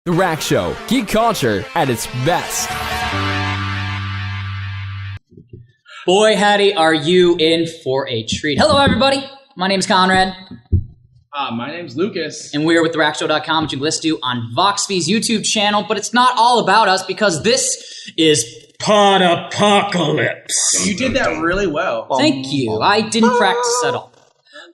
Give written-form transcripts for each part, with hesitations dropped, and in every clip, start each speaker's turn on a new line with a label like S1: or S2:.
S1: The Rack Show, Geek Culture at its best.
S2: Boy, howdy, are you in for a treat. Hello, everybody. My name's Conrad.
S3: My name's Lucas.
S2: And we're with therackshow.com, which you can listen to on VoxVii's YouTube channel. But it's not all about us because this is Pod Apocalypse.
S3: You did that really well.
S2: Thank you. I didn't practice at all.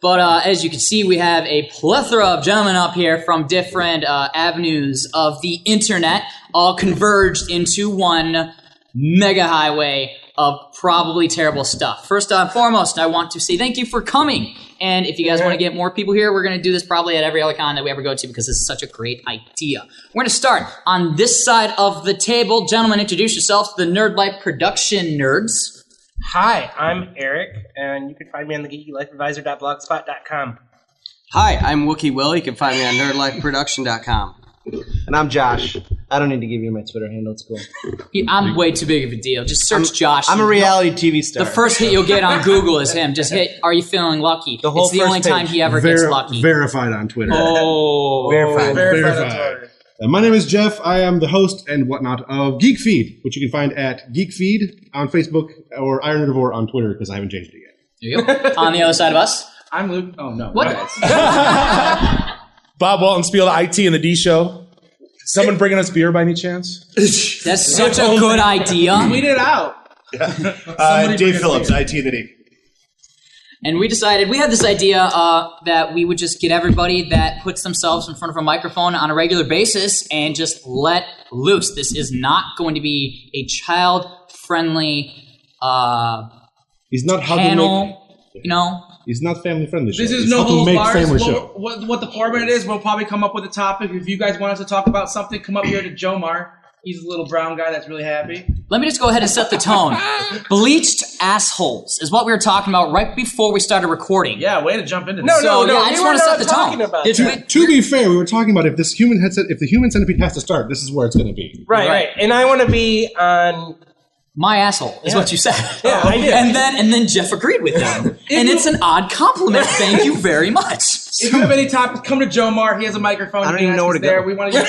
S2: But as you can see, we have a plethora of gentlemen up here from different avenues of the internet, all converged into one mega highway of probably terrible stuff. First and foremost, I want to say thank you for coming. And if you guys want to get more people here, we're going to do this probably at every other con that we ever go to because this is such a great idea. We're going to start on this side of the table. Gentlemen, introduce yourselves to the Nerd Life Production Nerds.
S4: Hi, I'm Eric, and you can find me on the geekylifeadvisor.blogspot.com.
S5: Hi, I'm Wookie Will. You can find me on nerdlifeproduction.com.
S6: And I'm Josh. I don't need to give you my Twitter handle. It's cool.
S2: I'm way too big of a deal. Just search Josh.
S6: I'm a reality TV star.
S2: The first hit you'll get on Google is him. Just hit, are you feeling lucky? It's the only time he ever gets lucky.
S7: Verified on Twitter.
S2: Oh.
S7: Verified. My name is Jeff. I am the host and whatnot of Geek Feed, which you can find at Geek Feed on Facebook or Iron Herbivore on Twitter because I haven't changed it yet.
S2: There you go. On the other side of us.
S3: I'm Luke. Oh, no.
S2: What?
S8: Bob Waltonspiel, the IT and the D show. Someone bringing us beer by any chance?
S2: That's such a good idea.
S3: Tweet it out.
S9: Dave Phillips, IT and the D.
S2: And we decided, we had this idea that we would just get everybody that puts themselves in front of a microphone on a regular basis and just let loose. This is not going to be a child-friendly
S7: He's not
S2: panel, you know.
S7: He's not family-friendly show.
S3: This is
S7: He's
S3: no holds barred.
S7: Show.
S3: What the format is, we'll probably come up with a topic. If you guys want us to talk about something, come up here to Jomar. He's a little brown guy that's really happy.
S2: Let me just go ahead and set the tone. Bleached assholes is what we were talking about right before we started recording.
S3: Yeah, way to jump into this.
S2: No, I just want to set the tone.
S7: To be fair, we were talking about if the human centipede has to start, this is where it's going to be.
S4: Right. And I want to be on...
S2: My asshole is what you said.
S4: Yeah, I did.
S2: And then Jeff agreed with him. And it's an odd compliment. Thank you very much.
S3: If you have any topics, come to Jomar. He has a microphone.
S6: I don't even know where to go.
S3: We want to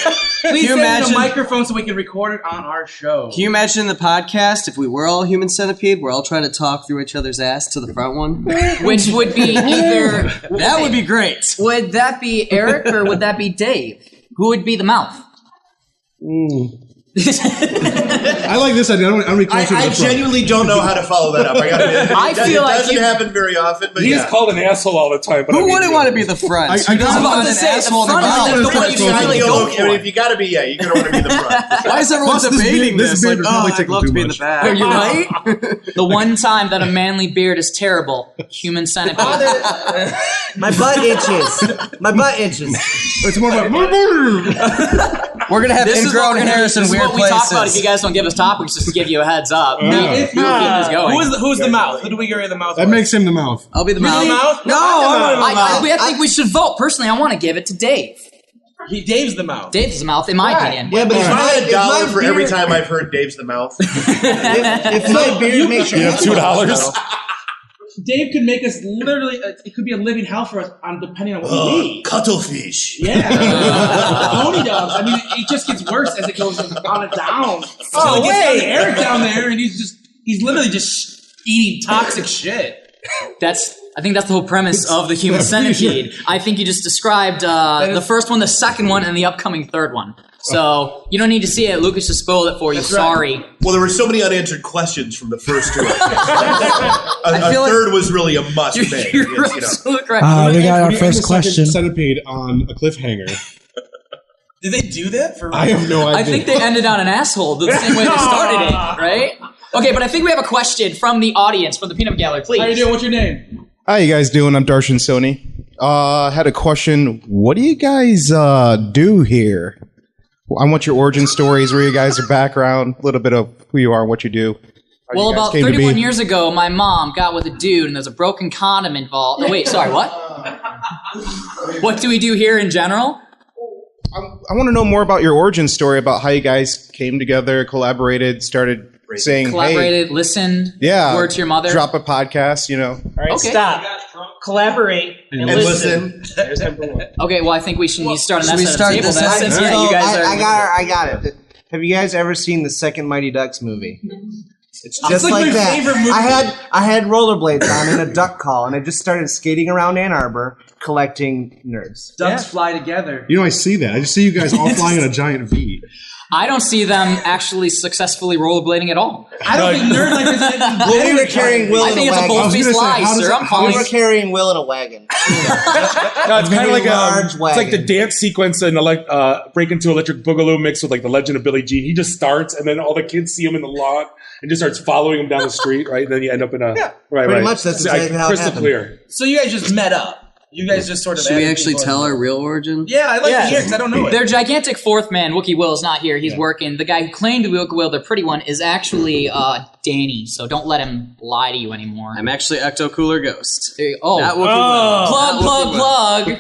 S3: please send him a microphone so we can record it on our show.
S5: Can you imagine the podcast if we were all human centipede? We're all trying to talk through each other's ass to the front one?
S2: Which would be either...
S5: That would be great.
S2: Would that be Eric or would that be Dave? Who would be the mouth?
S7: I like this idea.
S9: I genuinely don't know how to follow that up. I gotta admit, it doesn't happen very often, but
S8: He's called an asshole all the time. But
S5: Who wouldn't want to be the front? Who doesn't want an asshole in the mouth?
S9: If you gotta be, you're gonna want to be the front.
S5: Why is everyone debating this? Like, I'd love to be in the back.
S2: Are you right? The one time that a manly beard is terrible, human centipede.
S6: My butt itches.
S7: It's more about...
S5: We're going to have ingrown hairs in weird places. This is what we talk about
S2: if you guys don't give us topics, just to give you a heads up.
S3: Who's the mouth? Who do we get the mouth?
S7: That makes him the mouth.
S5: I'll be the mouth.
S3: No,
S2: I think we should vote. Personally, I want to give it to Dave.
S3: Dave's the mouth.
S2: Dave's the mouth, in my opinion.
S6: Yeah, but
S9: if I had $1 for every time I've heard Dave's the mouth.
S6: if my beard makes
S8: you have $2.
S3: Dave could make us literally, it could be a living hell for us depending on what we need.
S9: Cuttlefish.
S3: Yeah. Pony dogs. I mean, it just gets worse as it goes on and down. So it gets down to Eric down there, and he's literally just eating toxic shit.
S2: I think that's the whole premise of the human centipede. I think you just described the first one, the second one, and the upcoming third one. So you don't need to see it. Lucas just spoiled it for you. Sorry.
S9: Well, there were so many unanswered questions from the first two. A third was really a must make.
S2: You're absolutely correct.
S10: We got our first question.
S7: Centipede on a cliffhanger.
S3: Did they do that for real?
S7: I have no idea.
S2: I think they ended on an asshole the same way they started it, right? Okay, but I think we have a question from the audience, from the Peanut Gallery, please.
S3: How you doing? What's your name?
S11: How you guys doing? I'm Darshan Sony. Had a question. What do you guys do here? I want your origin stories, where you guys are background, a little bit of who you are and what you do.
S2: Well, about 31 years ago, my mom got with a dude, and there's a broken condom involved. Oh, wait, sorry, what? What do we do here in general?
S11: I want to know more about your origin story, about how you guys came together, collaborated, started saying,
S2: listened,
S11: yeah,
S2: word to your mother.
S11: Drop a podcast,
S4: All right, stop. collaborate and listen.
S9: There's number one.
S2: Okay, well, I think we should need to start on that
S5: Should we
S2: side
S5: start
S2: of the table.
S5: this
S2: Then,
S5: side?
S2: since,
S6: So,
S2: yeah, you guys are.
S6: I got it. Have you guys ever seen the second Mighty Ducks movie? It's just
S3: like
S6: like
S3: my
S6: that.
S3: favorite movie.
S6: I had rollerblades on and a duck call, and I just started skating around Ann Arbor collecting nerds.
S3: Ducks fly together.
S7: You know, I see that. I just see you guys all flying in a giant V.
S2: I don't see them actually successfully rollerblading at all.
S3: I don't think nerd life is
S6: Well, we were carrying Will
S2: I
S6: in
S2: think
S6: a
S2: it's a
S6: wagon.
S2: bold-faced
S7: gonna say,
S2: lie,
S7: how does
S2: sir.
S7: it-
S2: I'm
S6: We
S2: calling
S6: were carrying Will in a wagon.
S8: No, it's kind of like
S6: large
S8: it's like the
S6: wagon.
S8: dance sequence in Break Into Electric Boogaloo mixed with like the Legend of Billie Jean. He just starts, and then all the kids see him in the lawn and just starts following him down the street. Right, and then you end up in a
S6: pretty much that's exactly how it
S8: crystal
S6: happened.
S8: clear.
S3: So you guys just met up. You guys just sort of.
S5: Should we
S3: added
S5: actually
S3: people
S5: tell
S3: in.
S5: our real origin?
S3: Yeah, I'd like to hear because I don't know it.
S2: Their gigantic fourth man, Wookie Will, is not here. He's working. The guy who claimed to be Wookie Will, the pretty one, is actually Danny. So don't let him lie to you anymore.
S5: I'm actually Ecto Cooler Ghost.
S2: There you, oh,
S5: Not Wookie Will.
S2: plug.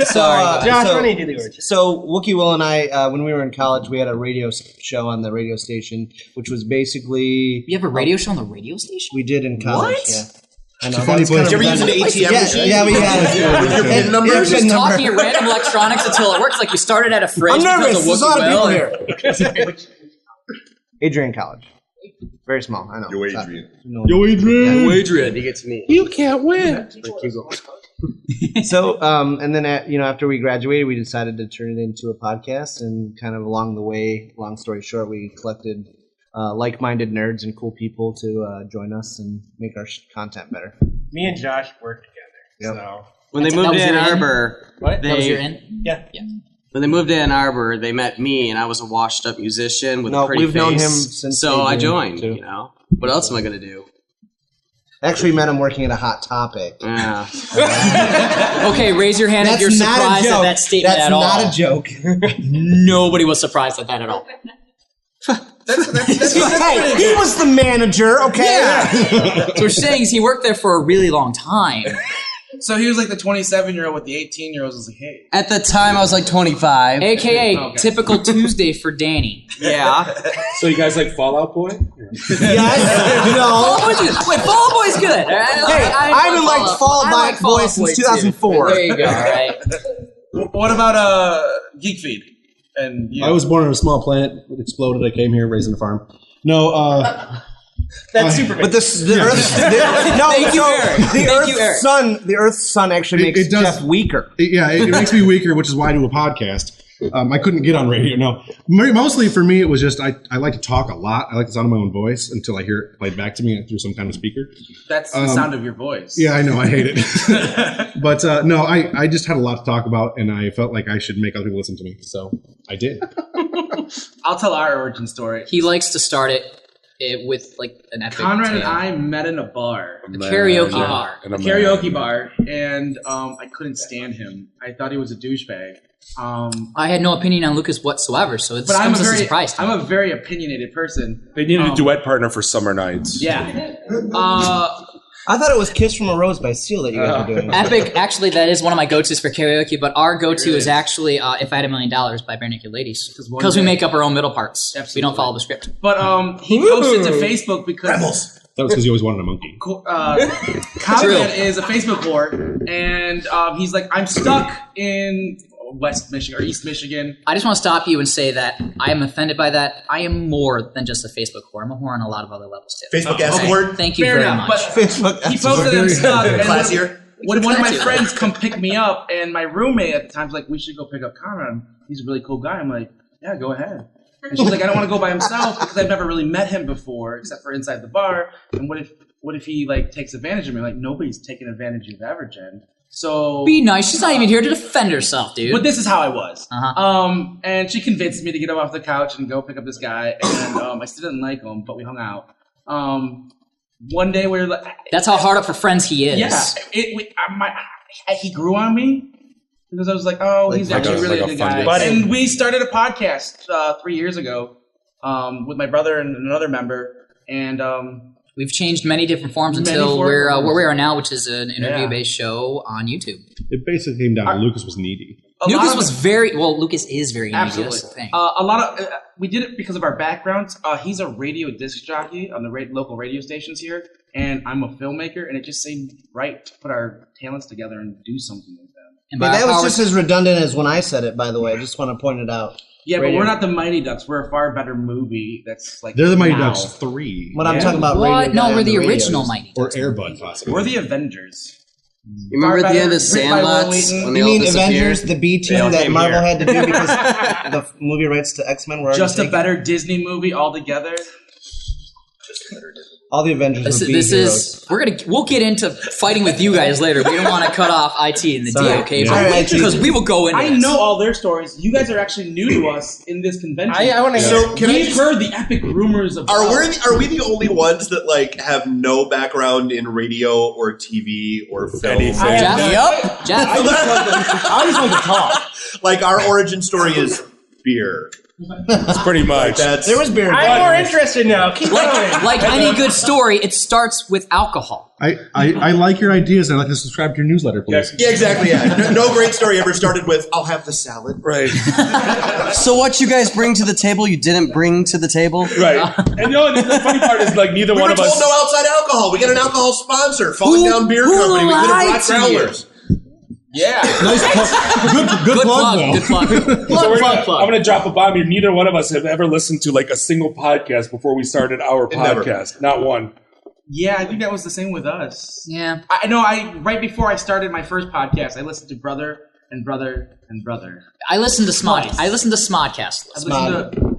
S2: Sorry.
S4: Josh, why don't you do the origin?
S6: So Wookie Will and I, when we were in college, we had a radio show on the radio station, which was basically
S2: You have a radio show on the radio station?
S6: we did in college.
S2: What?
S6: Yeah. I know.
S7: funny
S6: That's kind
S7: place.
S6: of
S9: Did you ever use an
S6: redundant.
S9: ATM machine?
S6: Yeah, we had.
S9: With your PIN number?
S2: You're just
S6: PIN number.
S2: talking at random electronics until it works. Like you started at a fridge.
S6: I'm nervous.
S2: because
S6: There's
S2: of
S6: a lot of
S2: Wookie
S6: people
S2: Will.
S6: here. Adrian College. Very small. I know.
S9: Yo, Adrian.
S6: No.
S7: Yo, Adrian.
S5: Adrian, he gets me.
S8: You can't win.
S6: So, and then after we graduated, we decided to turn it into a podcast, and kind of along the way, long story short, we collected like-minded nerds and cool people to join us and make our content better.
S4: Me and Josh work together.
S6: Yep.
S4: So
S5: When they
S2: That
S5: moved
S2: was
S5: to Ann
S2: your in?
S5: Arbor,
S4: What?
S2: That was your
S5: they
S2: in?
S4: yeah.
S5: when they moved to Ann Arbor, they met me, and I was a washed-up musician with
S6: No,
S5: a pretty
S6: we've
S5: face.
S6: known him since
S5: so I
S6: Adrian,
S5: joined.
S6: too.
S5: You know, what else am I gonna do?
S6: Actually, met him working at a Hot Topic.
S5: Yeah.
S2: Okay, raise your hand if you're surprised at that statement
S6: That's
S2: at all.
S6: not a joke.
S2: Nobody was surprised at that at all.
S6: Hey, he was the manager, okay?
S2: So what you're saying is he worked there for a really long time.
S3: So he was like the 27-year-old with the 18-year-olds. Was like, hey.
S5: At the time, I was like 25.
S2: AKA
S3: Okay.
S2: typical Tuesday for Danny.
S5: Yeah.
S8: So you guys like Fallout Boy?
S6: Yes. No.
S2: Wait, Fall Out Boy's good.
S6: Hey, I haven't liked Fall Out Boy since 2004.
S2: There you go, right?
S3: What about Geek Feed? And you?
S7: I was born on a small planet. It exploded. I came here, raised on a farm. No,
S4: That's super
S6: But the Earth's the Earth's sun actually makes
S7: It does-
S6: Jeff weaker.
S7: it makes me weaker, which is why I do a podcast. I couldn't get on radio. No, mostly for me, it was just I like to talk a lot. I like the sound of my own voice until I hear it played back to me through some kind of speaker.
S3: That's the sound of your voice.
S7: Yeah, I know. I hate it. But no, I just had a lot to talk about, and I felt like I should make other people listen to me. So I did.
S3: I'll tell our origin story.
S2: He likes to start it with like an epic
S3: Conrad and
S2: tale.
S3: I met in a bar.
S2: A karaoke bar.
S3: A karaoke bar, and I couldn't stand him. I thought he was a douchebag.
S2: I had no opinion on Lucas whatsoever, so it's
S3: But I'm
S2: comes as a surprise to me.
S3: I'm a very opinionated person.
S8: They needed a duet partner for summer nights.
S3: Yeah.
S6: I thought it was "Kiss from a Rose" by Seal that you guys were doing.
S2: Epic, actually, that is one of my go-tos for karaoke, but our go-to is actually If I Had $1 Million by Bare Naked Ladies. Because we make up our own middle parts.
S3: Absolutely.
S2: We don't follow the script.
S3: But he posted to Facebook because
S7: That was because you always wanted a monkey.
S3: Conrad is a Facebook whore, and he's like, I'm stuck in West Michigan or East Michigan.
S2: I just want to stop you and say that I am offended by that. I am more than just a Facebook whore. I'm a whore on a lot of other levels, too.
S9: Facebook escort.
S2: Thank you
S3: Fair
S2: very
S3: enough,
S2: much.
S3: but
S6: Facebook.
S3: he posted him stuck. and
S9: Classier.
S3: When one of my
S2: Classier.
S3: friends come pick me up, and my roommate at the time's like, we should go pick up Conrad. He's a really cool guy. I'm like, yeah, go ahead. And she's like, I don't want to go by himself because I've never really met him before, except for inside the bar. And what if he like takes advantage of me? Like nobody's taken advantage of ever, Jen. So
S2: Be nice. She's not even here to defend herself, dude.
S3: But this is how I was.
S2: Uh-huh.
S3: And she convinced me to get up off the couch and go pick up this guy. And I still didn't like him, but we hung out. One day we were like,
S2: That's how hard up for friends he is.
S3: yeah, he grew on me because I was like, oh, he's actually really a good guy.
S4: buddy.
S3: And we started a podcast 3 years ago with my brother and another member. And
S2: We've changed many different forms
S3: Many
S2: until
S3: forms.
S2: where we are now, which is an interview-based show on YouTube.
S7: It basically came down to Lucas was needy.
S2: Lucas was Lucas is very needy.
S3: Absolutely.
S2: That's the thing.
S3: A lot of we did it because of our backgrounds. He's a radio disc jockey on the local radio stations here, and I'm a filmmaker, and it just seemed right to put our talents together and do something with them.
S2: And
S6: But
S2: by
S6: that was
S2: power-
S6: just as redundant as when I said it, by the way. I just want to point it out.
S3: Yeah, but
S6: Radio.
S3: we're not the Mighty Ducks. We're a far better movie. That's like
S7: They're the Mighty
S3: now.
S7: Ducks 3.
S6: What I'm talking about,
S2: What?
S6: radio
S2: No,
S6: guy
S2: we're
S6: on
S2: the
S6: radio.
S2: original Mighty
S7: Or
S2: Ducks.
S7: Airbud, possibly.
S3: We're the Avengers.
S5: You remember at the end of
S3: Written by Will
S5: Sandlots
S3: Wheaton.
S5: when they
S6: You
S5: all
S6: mean
S5: disappeared?
S6: Avengers, the B
S9: They all
S6: team that
S9: came
S6: Marvel
S9: here.
S6: had to do because the movie rights to X-Men were already
S3: Just a
S6: taken?
S3: better Disney movie altogether.
S6: All the Avengers
S2: This,
S6: were B
S2: this
S6: heroes.
S2: is we'll get into fighting with you guys later. We don't want to cut off IT and the
S6: Sorry.
S2: DOK
S6: Yeah.
S2: because we will go into
S3: I
S2: this.
S3: know all their stories. You guys are actually new to us in this convention.
S4: I want to
S9: So can I
S3: We've
S9: just,
S3: heard the epic rumors of.
S9: are we the only ones that like have no background in radio or TV or film?
S8: Anything.
S2: Jeff? Yep. Jeff.
S4: I just want to talk.
S9: Like our origin story is beer.
S8: That's pretty much.
S9: That's
S6: There was beer.
S4: I'm more interested now. Keep going.
S2: Like any good story, it starts with alcohol.
S7: I like your ideas, and I'd like to subscribe to your newsletter, please.
S9: yeah, exactly. Yeah, no great story ever started with "I'll have the salad."
S8: Right.
S5: So what you guys bring to the table, you didn't bring to the table?
S8: Right. And the funny part is like neither
S9: We
S8: one
S9: were
S8: of
S9: told
S8: us.
S9: no outside alcohol. We got an alcohol sponsor, Falling Down Beer Company. We could have
S2: lied
S9: brought
S2: to you?
S9: growlers.
S3: Yeah.
S7: Nice plug. Good plug, though.
S2: Good plug.
S8: So
S2: plug.
S8: I'm going to drop a bomb here. Neither one of us have ever listened to like a single podcast before we started our
S9: Never.
S8: podcast. Not one.
S3: Yeah, I think that was the same with us.
S2: Yeah.
S3: I know. Right before I started my first podcast, I listened to Brother and Brother and Brother.
S2: I listened to Smod.
S3: Twice.
S2: I listened to Smodcast.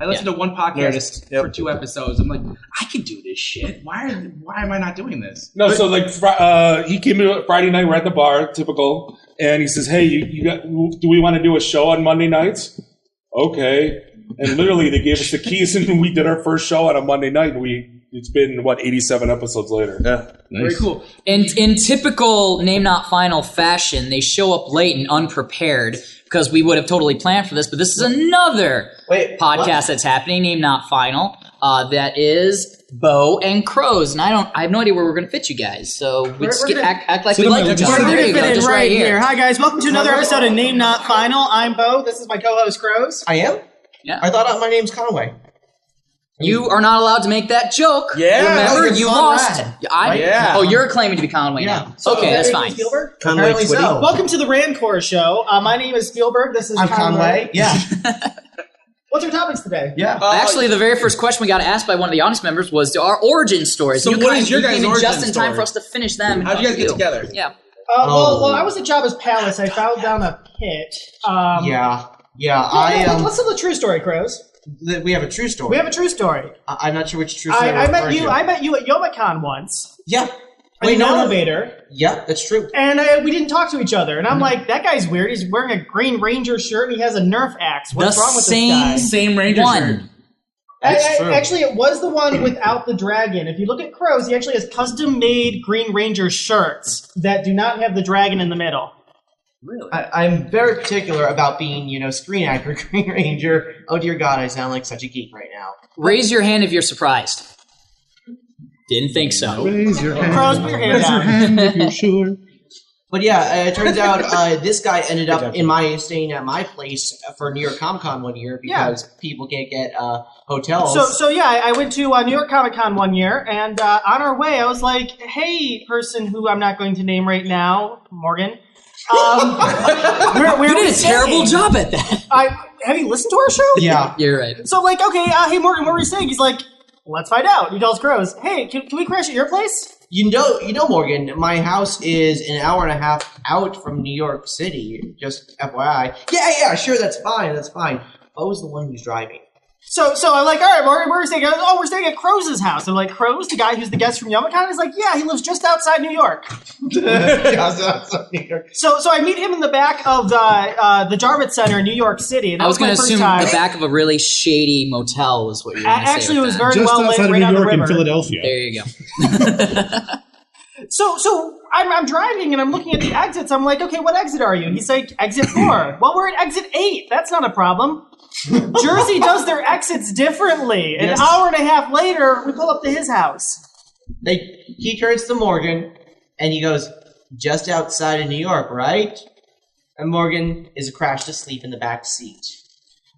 S3: I listened to one podcast
S6: Nerdist. Yep.
S3: for 2 episodes. I'm like, I could do this shit. Why am I not doing this?
S8: No, so like he came in Friday night. We're at the bar, typical, and he says, "Hey, you got? Do we want to do a show on Monday nights?" Okay, and literally they gave us the keys, and we did our first show on a Monday night. And it's been 87 episodes later.
S9: Yeah.
S3: Very cool.
S2: In typical Name Not Final fashion, they show up late and unprepared because we would have totally planned for this. But this is another podcast that's happening, Name Not Final. That is Bo and Crows, and I have no idea where we're going to fit you guys. So we just act like we like each other. There you go, just right here.
S10: Hi guys, welcome to another episode of Name Not Final. I'm Bo. This is my co-host Crows.
S5: I am?
S2: Yeah.
S5: I thought my name's Conway.
S2: You are not allowed to make that joke.
S3: Yeah.
S2: Remember,
S5: you're
S2: you
S5: Conrad.
S2: lost.
S3: Yeah.
S2: Oh, you're claiming to be Conway now. Okay, that's fine.
S10: Spielberg?
S6: Conway Twitty.
S10: Welcome to the Rancor Show. My name is Spielberg. This is
S5: I'm Conway. Yeah.
S10: What's our topics today?
S5: Yeah.
S2: Actually, the very first question we got asked by one of the audience members was our origin stories.
S3: So
S2: You
S3: what
S2: kind-
S3: is your
S2: you
S3: guys'
S2: came in
S3: origin
S2: just in time
S3: story?
S2: for us to finish them.
S3: How'd you guys get together?
S2: Yeah.
S10: Well, I was at Jabba's palace. I fell down a pit.
S5: Yeah.
S10: Let's tell the true story, Crows.
S5: We have a true story.
S10: We have a true story.
S5: I'm not sure which true story.
S10: I
S5: we're
S10: met
S5: referring
S10: you.
S5: to.
S10: I met you at YomaCon once.
S5: Yeah.
S10: In an elevator.
S5: Yeah, that's true.
S10: And we didn't talk to each other. And I'm like, that guy's weird. He's wearing a Green Ranger shirt and he has a Nerf axe. What's wrong with this guy?
S3: Same Ranger shirt.
S5: That's true.
S10: Actually, it was the one without the dragon. If you look at Crows, he actually has custom-made Green Ranger shirts that do not have the dragon in the middle.
S2: Really?
S5: I'm very particular about being, screen actor, Green Ranger. Oh dear God, I sound like such a geek right now.
S2: Raise your hand if you're surprised. Didn't think so.
S7: Raise your hand.
S10: Crows, put your hand
S7: Raise your
S10: down.
S7: hand if you're sure.
S5: But yeah, it turns out this guy ended up staying at my place for New York Comic Con one year because people can't get hotels.
S10: So yeah, I went to New York Comic Con one year, and on our way, I was like, "Hey, person who I'm not going to name right now, Morgan."
S2: You did a terrible job at that.
S10: Have you listened to our show?
S5: Yeah,
S2: you're right.
S10: So I'm like, okay, hey Morgan, what were you saying? He's like, let's find out. He tells Crows, hey, can we crash at your place?
S5: You know, Morgan, my house is an hour and a half out from New York City. Just FYI. Yeah, sure, that's fine. Bo's the one who's driving.
S10: So I'm like, all right, Morgan, where are we staying? Oh, we're staying at Crow's house. I'm like, Crow's, the guy who's the guest from YomaCon? He's like, yeah, he lives just outside New York. So I meet him in the back of the Jarvis Center in New York City. And
S2: I was
S10: going to
S2: assume the back of a really shady motel was what you were going to say.
S10: Actually, it was very
S7: Just
S10: well lit
S7: outside of
S10: right
S7: New
S10: on the
S7: York
S10: river.
S7: and Philadelphia.
S2: There you go.
S10: So I'm driving and I'm looking at the exits. I'm like, okay, what exit are you? He's like, exit 4. Well, we're at exit 8. That's not a problem. Jersey does their exits differently. An hour and a half later, we pull up to his house.
S5: He turns to Morgan and he goes, just outside of New York, right? And Morgan is crashed asleep in the back seat.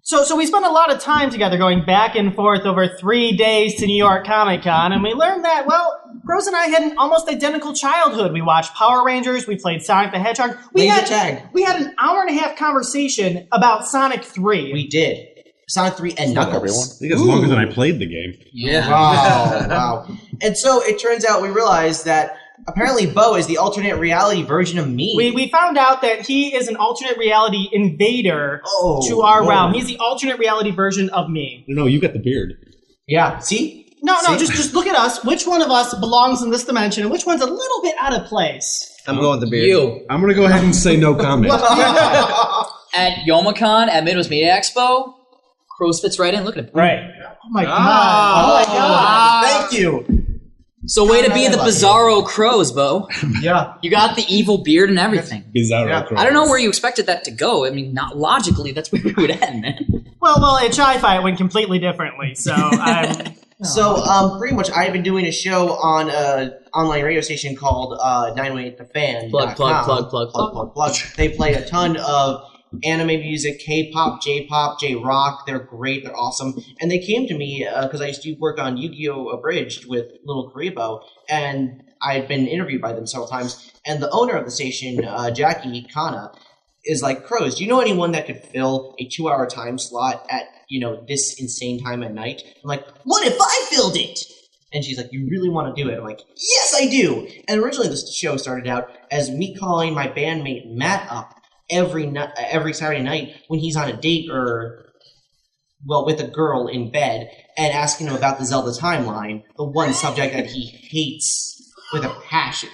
S10: So we spent a lot of time together going back and forth over 3 days to New York Comic Con, and we learned that, well, Rose and I had an almost identical childhood. We watched Power Rangers, we played Sonic the Hedgehog. We had an hour and a half conversation about Sonic 3.
S5: We did. Sonic 3 and Knuckles.
S7: I think it's longer than I played the game.
S5: Yeah. Wow. And so it turns out we realized that apparently Bo is the alternate reality version of me.
S10: We found out that he is an alternate reality invader to our realm. He's the alternate reality version of me.
S7: No, you got the beard.
S5: Yeah. See?
S10: No, just look at us. Which one of us belongs in this dimension and which one's a little bit out of place?
S6: I'm going with the beard.
S2: You.
S7: I'm going to go ahead and say no comment.
S2: At YomaCon, at MidWest Media Expo, Crows fits right in. Look at him.
S10: Right. Oh my god. Oh my god.
S5: Thank you.
S2: So way to be the Bizarro Crows, Bo.
S5: Yeah.
S2: You got the evil beard and everything.
S7: Bizarro Crows.
S2: I don't know where you expected that to go. I mean, not logically, that's where we would end, man.
S10: Well, at Chi-Fi it went completely differently, so I'm...
S5: So, pretty much, I've been doing a show on an online radio station called 908 The Fan.
S2: Plug.
S5: They play a ton of anime music, K-pop, J-pop, J-rock. They're great. They're awesome. And they came to me because I used to work on Yu-Gi-Oh! Abridged with Little Karibo, and I had been interviewed by them several times. And the owner of the station, Jackie Kana, is like, Crows, do you know anyone that could fill a 2-hour time slot at, this insane time at night? I'm like, what if I filled it? And she's like, you really want to do it? I'm like, yes, I do. And originally this show started out as me calling my bandmate Matt up every Saturday night when he's on a date with a girl in bed and asking him about the Zelda timeline, the one subject that he hates with a passion.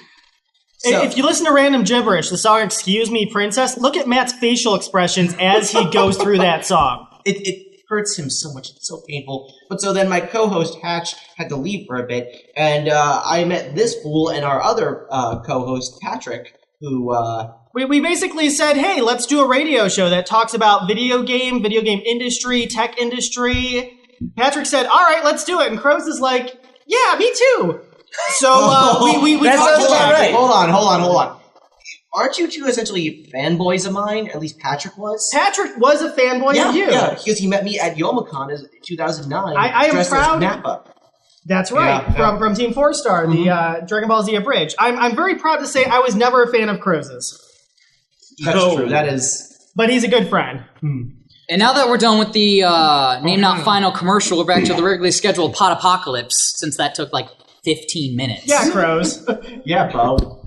S5: So,
S10: if you listen to random gibberish, the song Excuse Me, Princess, look at Matt's facial expressions as he goes through that song.
S5: It hurts him so much. It's so painful. But so then my co-host, Hatch, had to leave for a bit, and I met this fool and our other co-host, Patrick, who...
S10: We basically said, hey, let's do a radio show that talks about video game industry, tech industry. Patrick said, all right, let's do it. And Crows is like, yeah, me too. So we talked about it.
S5: Hold on. Aren't you two essentially fanboys of mine? At least Patrick was.
S10: Patrick was a fanboy of you.
S5: Yeah, because he met me at YomaCon in 2009.
S10: I am proud.
S5: As Nappa.
S10: That's right, from Team 4-Star, the Dragon Ball Z Abridged. I'm very proud to say I was never a fan of Croz's.
S5: That's true. That is.
S10: But he's a good friend.
S2: And now that we're done with the Name Not Final commercial, we're back to the regularly scheduled Pod Apocalypse, since that took like 15 minutes.
S10: Yeah, Crows.
S5: Yeah, Bo.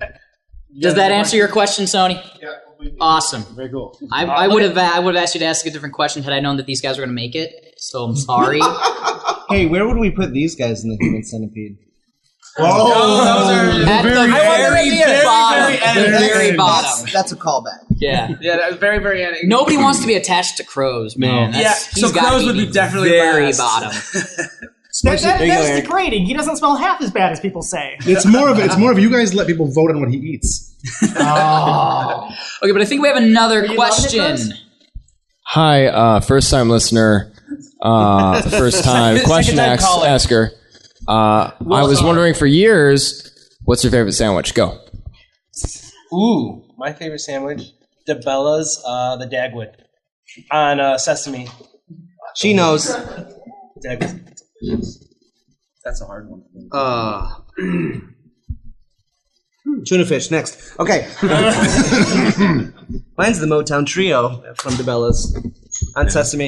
S2: Does that answer your question, Sony?
S9: Yeah.
S2: Awesome.
S3: Very cool.
S2: I would have asked you to ask a different question had I known that these guys were going to make it. So I'm sorry.
S6: Hey, where would we put these guys in the Human Centipede?
S3: Oh,
S2: at the very bottom.
S6: That's a callback.
S2: Yeah.
S3: Yeah, that was very, very ending.
S2: Nobody wants to be attached to Crows, man.
S3: No. So Crows would be definitely
S2: very
S3: last.
S2: bottom.
S10: That's degrading. He doesn't smell half as bad as people say.
S7: It's more of you guys let people vote on what he eats.
S2: Oh. Okay, but I think we have another question.
S1: Hi, first time listener, first time question asker. I was wondering for years, what's your favorite sandwich? Go.
S4: Ooh, my favorite sandwich, DeBella's, the Dagwood on Sesame.
S6: She knows.
S4: Dagwood.
S3: That's a hard one.
S6: Tuna fish, next. Okay. Mine's the Motown Trio from DeBella's on Sesame.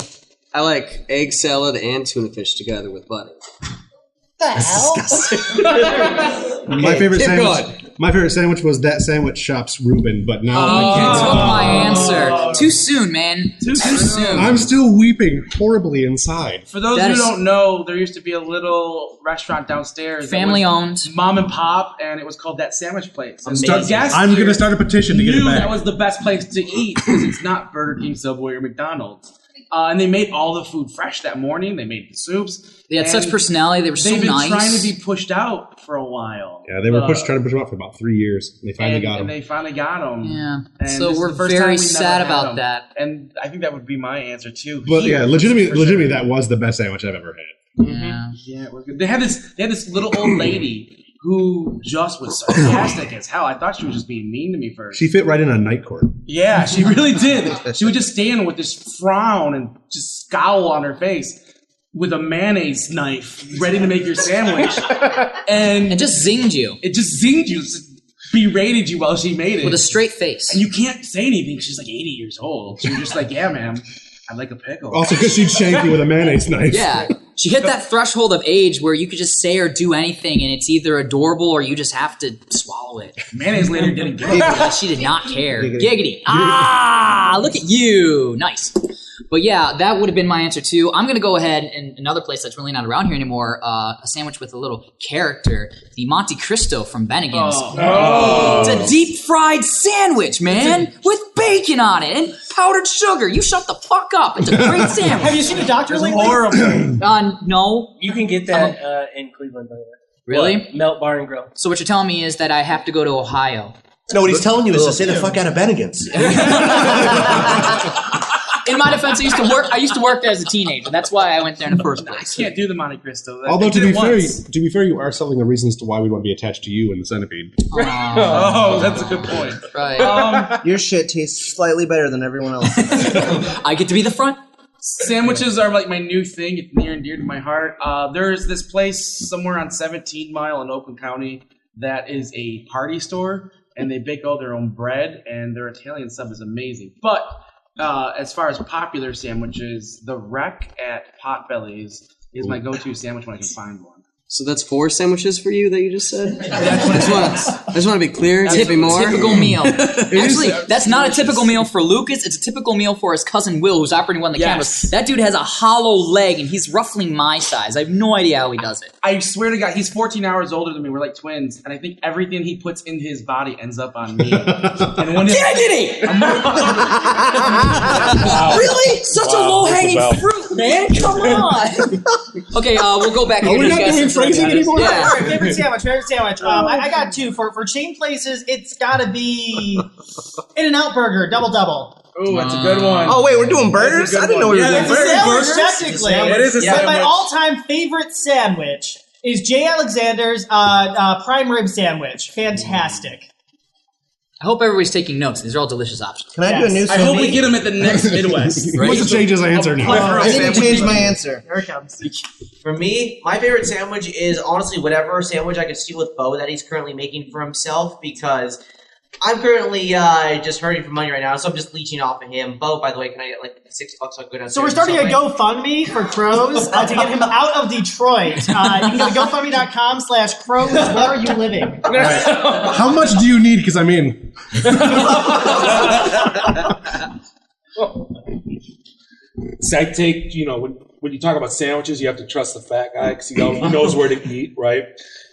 S6: I like egg salad and tuna fish together with butter.
S5: The hell?
S7: My favorite sandwich was that sandwich shop's Reuben, but now I can't.
S2: You took my answer. Too soon, man. Too soon.
S7: I'm still weeping horribly inside.
S3: For those who don't know, there used to be a little restaurant downstairs.
S2: Family owned.
S3: Mom and pop, and it was called That Sandwich Place.
S7: I'm going to start a petition to get it back.
S3: That was the best place to eat because it's not Burger King, Subway, or McDonald's. And they made all the food fresh that morning. They made the soups.
S2: They had such personality. They were so nice.
S3: They've been trying to be pushed out for a while.
S7: Yeah, they were trying to push them out for about 3 years. And they finally got them.
S3: And they finally got them.
S2: Yeah.
S3: And
S2: so we're very sad about that.
S3: And I think that would be my answer too.
S7: But yeah, legitimately, that was the best sandwich I've ever had.
S2: Yeah.
S3: Yeah, it was good. They had this little old lady who just was sarcastic as hell. I thought she was just being mean to me first.
S7: She fit right in a night court.
S3: Yeah, she really did. She would just stand with this frown and just scowl on her face with a mayonnaise knife ready to make your sandwich. And
S2: it just zinged you.
S3: It just zinged you. Just berated you while she made it.
S2: With a straight face.
S3: And you can't say anything. She's like 80 years old. So you're just like, yeah, ma'am, I'd like a pickle.
S7: Also, because she'd shank you with a mayonnaise knife.
S2: Yeah. She hit that threshold of age where you could just say or do anything and it's either adorable or you just have to swallow it.
S3: Mayonnaise lady didn't get it.
S2: She did not care. Giggity. Ah, look at you. Nice. But yeah, that would have been my answer too. I'm going to go ahead and another place that's really not around here anymore, a sandwich with a little character, the Monte Cristo from Bennigan's.
S3: Oh.
S2: It's a deep fried sandwich, man, with bacon on it and powdered sugar. You shut the fuck up. It's a great sandwich.
S10: Have you seen a doctor lately?
S3: Horrible.
S2: No.
S4: You can get that in Cleveland, by the way.
S2: Really?
S4: What? Melt Bar and Grill.
S2: So what you're telling me is that I have to go to Ohio.
S9: No, what he's telling you is to stay the fuck out of Bennigan's.
S2: In my defense, I used to work there as a teenager. That's why I went there in the first place.
S3: I can't do the Monte Cristo.
S7: Although to be fair, you are selling the reasons to why we want to be attached to you in the centipede.
S3: Oh, that's a good point.
S2: Right.
S6: Your shit tastes slightly better than everyone else.
S2: I get to be the front.
S3: Sandwiches are like my new thing. It's near and dear to my heart. There's this place somewhere on 17 Mile in Oakland County that is a party store, and they bake all their own bread, and their Italian sub is amazing. But as far as popular sandwiches, the Wreck at Potbelly's is my go-to sandwich when I can find one.
S12: So that's 4 sandwiches for you that you just said? I just want to be clear. Maybe more.
S2: Typical meal. Actually, that's not a typical meal for Lucas. It's a typical meal for his cousin Will, who's operating one of the cameras. That dude has a hollow leg, and he's roughly my size. I have no idea how he does it.
S3: I swear to God, he's 14 hours older than me. We're like twins, and I think everything he puts in his body ends up on me. And when
S2: Giggity! Really? Such a low-hanging fruit, man. Come on. Okay, we'll go back.
S7: Are we not doing phrasing anymore?
S10: Yeah. All right, favorite sandwich. I got 2. For chain places, it's got to be In-N-Out Burger, double.
S3: Oh, that's a good one.
S6: Oh, wait, we're doing burgers? I didn't know we were doing burgers.
S10: Technically.
S3: It is a sandwich.
S10: But my all-time favorite sandwich is J. Alexander's prime rib sandwich. Fantastic.
S2: I hope everybody's taking notes. These are all delicious options.
S6: Can I do a new
S3: I hope we get him at the next MidWest.
S7: Right? What's the change his answer now?
S6: I didn't change my answer.
S10: Here it comes.
S5: For me, my favorite sandwich is honestly whatever sandwich I could steal with Bo that he's currently making for himself, because I'm currently just hurting for money right now, so I'm just leeching off of him. Bo, by the way, can I get like $6 so I go down?
S10: So we're starting a GoFundMe for Crows to get him out of Detroit. You can go to GoFundMe.com/Crows. Where are you living?
S7: How much do you need? Because I mean,
S8: So I take, when you talk about sandwiches, you have to trust the fat guy because he knows where to eat, right?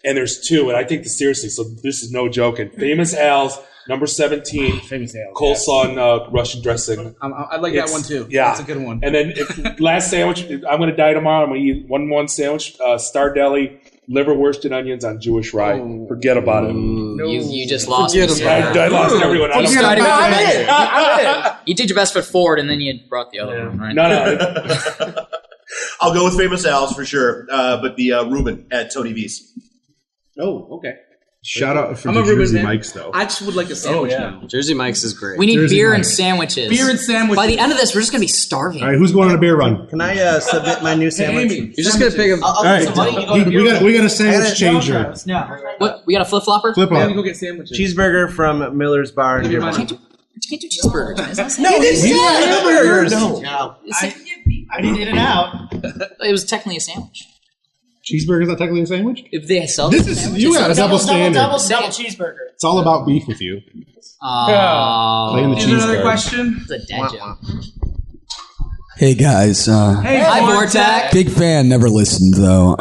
S8: And there's 2, and I take this seriously, so this is no joking. Famous Al's, number 17,
S3: Famous Al's,
S8: coleslaw and Russian dressing.
S3: I like that one too.
S8: Yeah.
S3: That's a good one.
S8: And then last sandwich, I'm going to die tomorrow. I'm going to eat one sandwich, Star Deli, liverwurst and onions on Jewish rye. Forget about it.
S2: You just lost me.
S8: I lost everyone.
S2: I'm
S3: in.
S2: You did your best foot forward, and then you brought the other one, right?
S8: No.
S9: I'll go with Famous Al's for sure, but the Reuben at Tony V's.
S3: Oh, okay.
S7: Shout out for
S3: I'm
S7: the
S3: a Reuben
S7: Jersey
S3: man.
S7: Mike's, though.
S3: I just would like a sandwich now.
S12: Jersey Mike's is great.
S2: We need
S7: Jersey
S2: beer and
S7: Mike's.
S2: sandwiches.
S3: Beer and sandwiches.
S2: By the end of this, we're just going to be starving.
S7: All right, who's going on a beer run?
S6: Can I submit my new sandwich?
S3: Amy,
S12: You're just going to pick a...
S7: All right, we got a sandwich changer.
S10: No.
S2: What? We got a flip-flopper?
S7: Flip
S3: I'm
S7: up.
S3: gonna go get sandwiches.
S6: Cheeseburger from Miller's Bar in
S3: Give me
S6: Dearborn.
S3: money.
S2: You can't do cheeseburgers, man. It's not
S6: No, he said hamburgers.
S5: No.
S10: I did In-N-Out.
S2: It was technically a sandwich.
S7: Cheeseburger's not technically a sandwich?
S2: If they sell
S7: This
S2: the
S7: is
S2: sandwich,
S7: you
S2: it's
S7: got a double standard.
S10: Double cheeseburger.
S7: It's all about beef with you. Playing the
S3: Is
S7: cheese
S3: there another
S7: card.
S3: question?
S2: It's a dad joke.
S13: Hey guys,
S3: Hey,
S2: Hi, Vortex.
S13: big fan. Never listened though.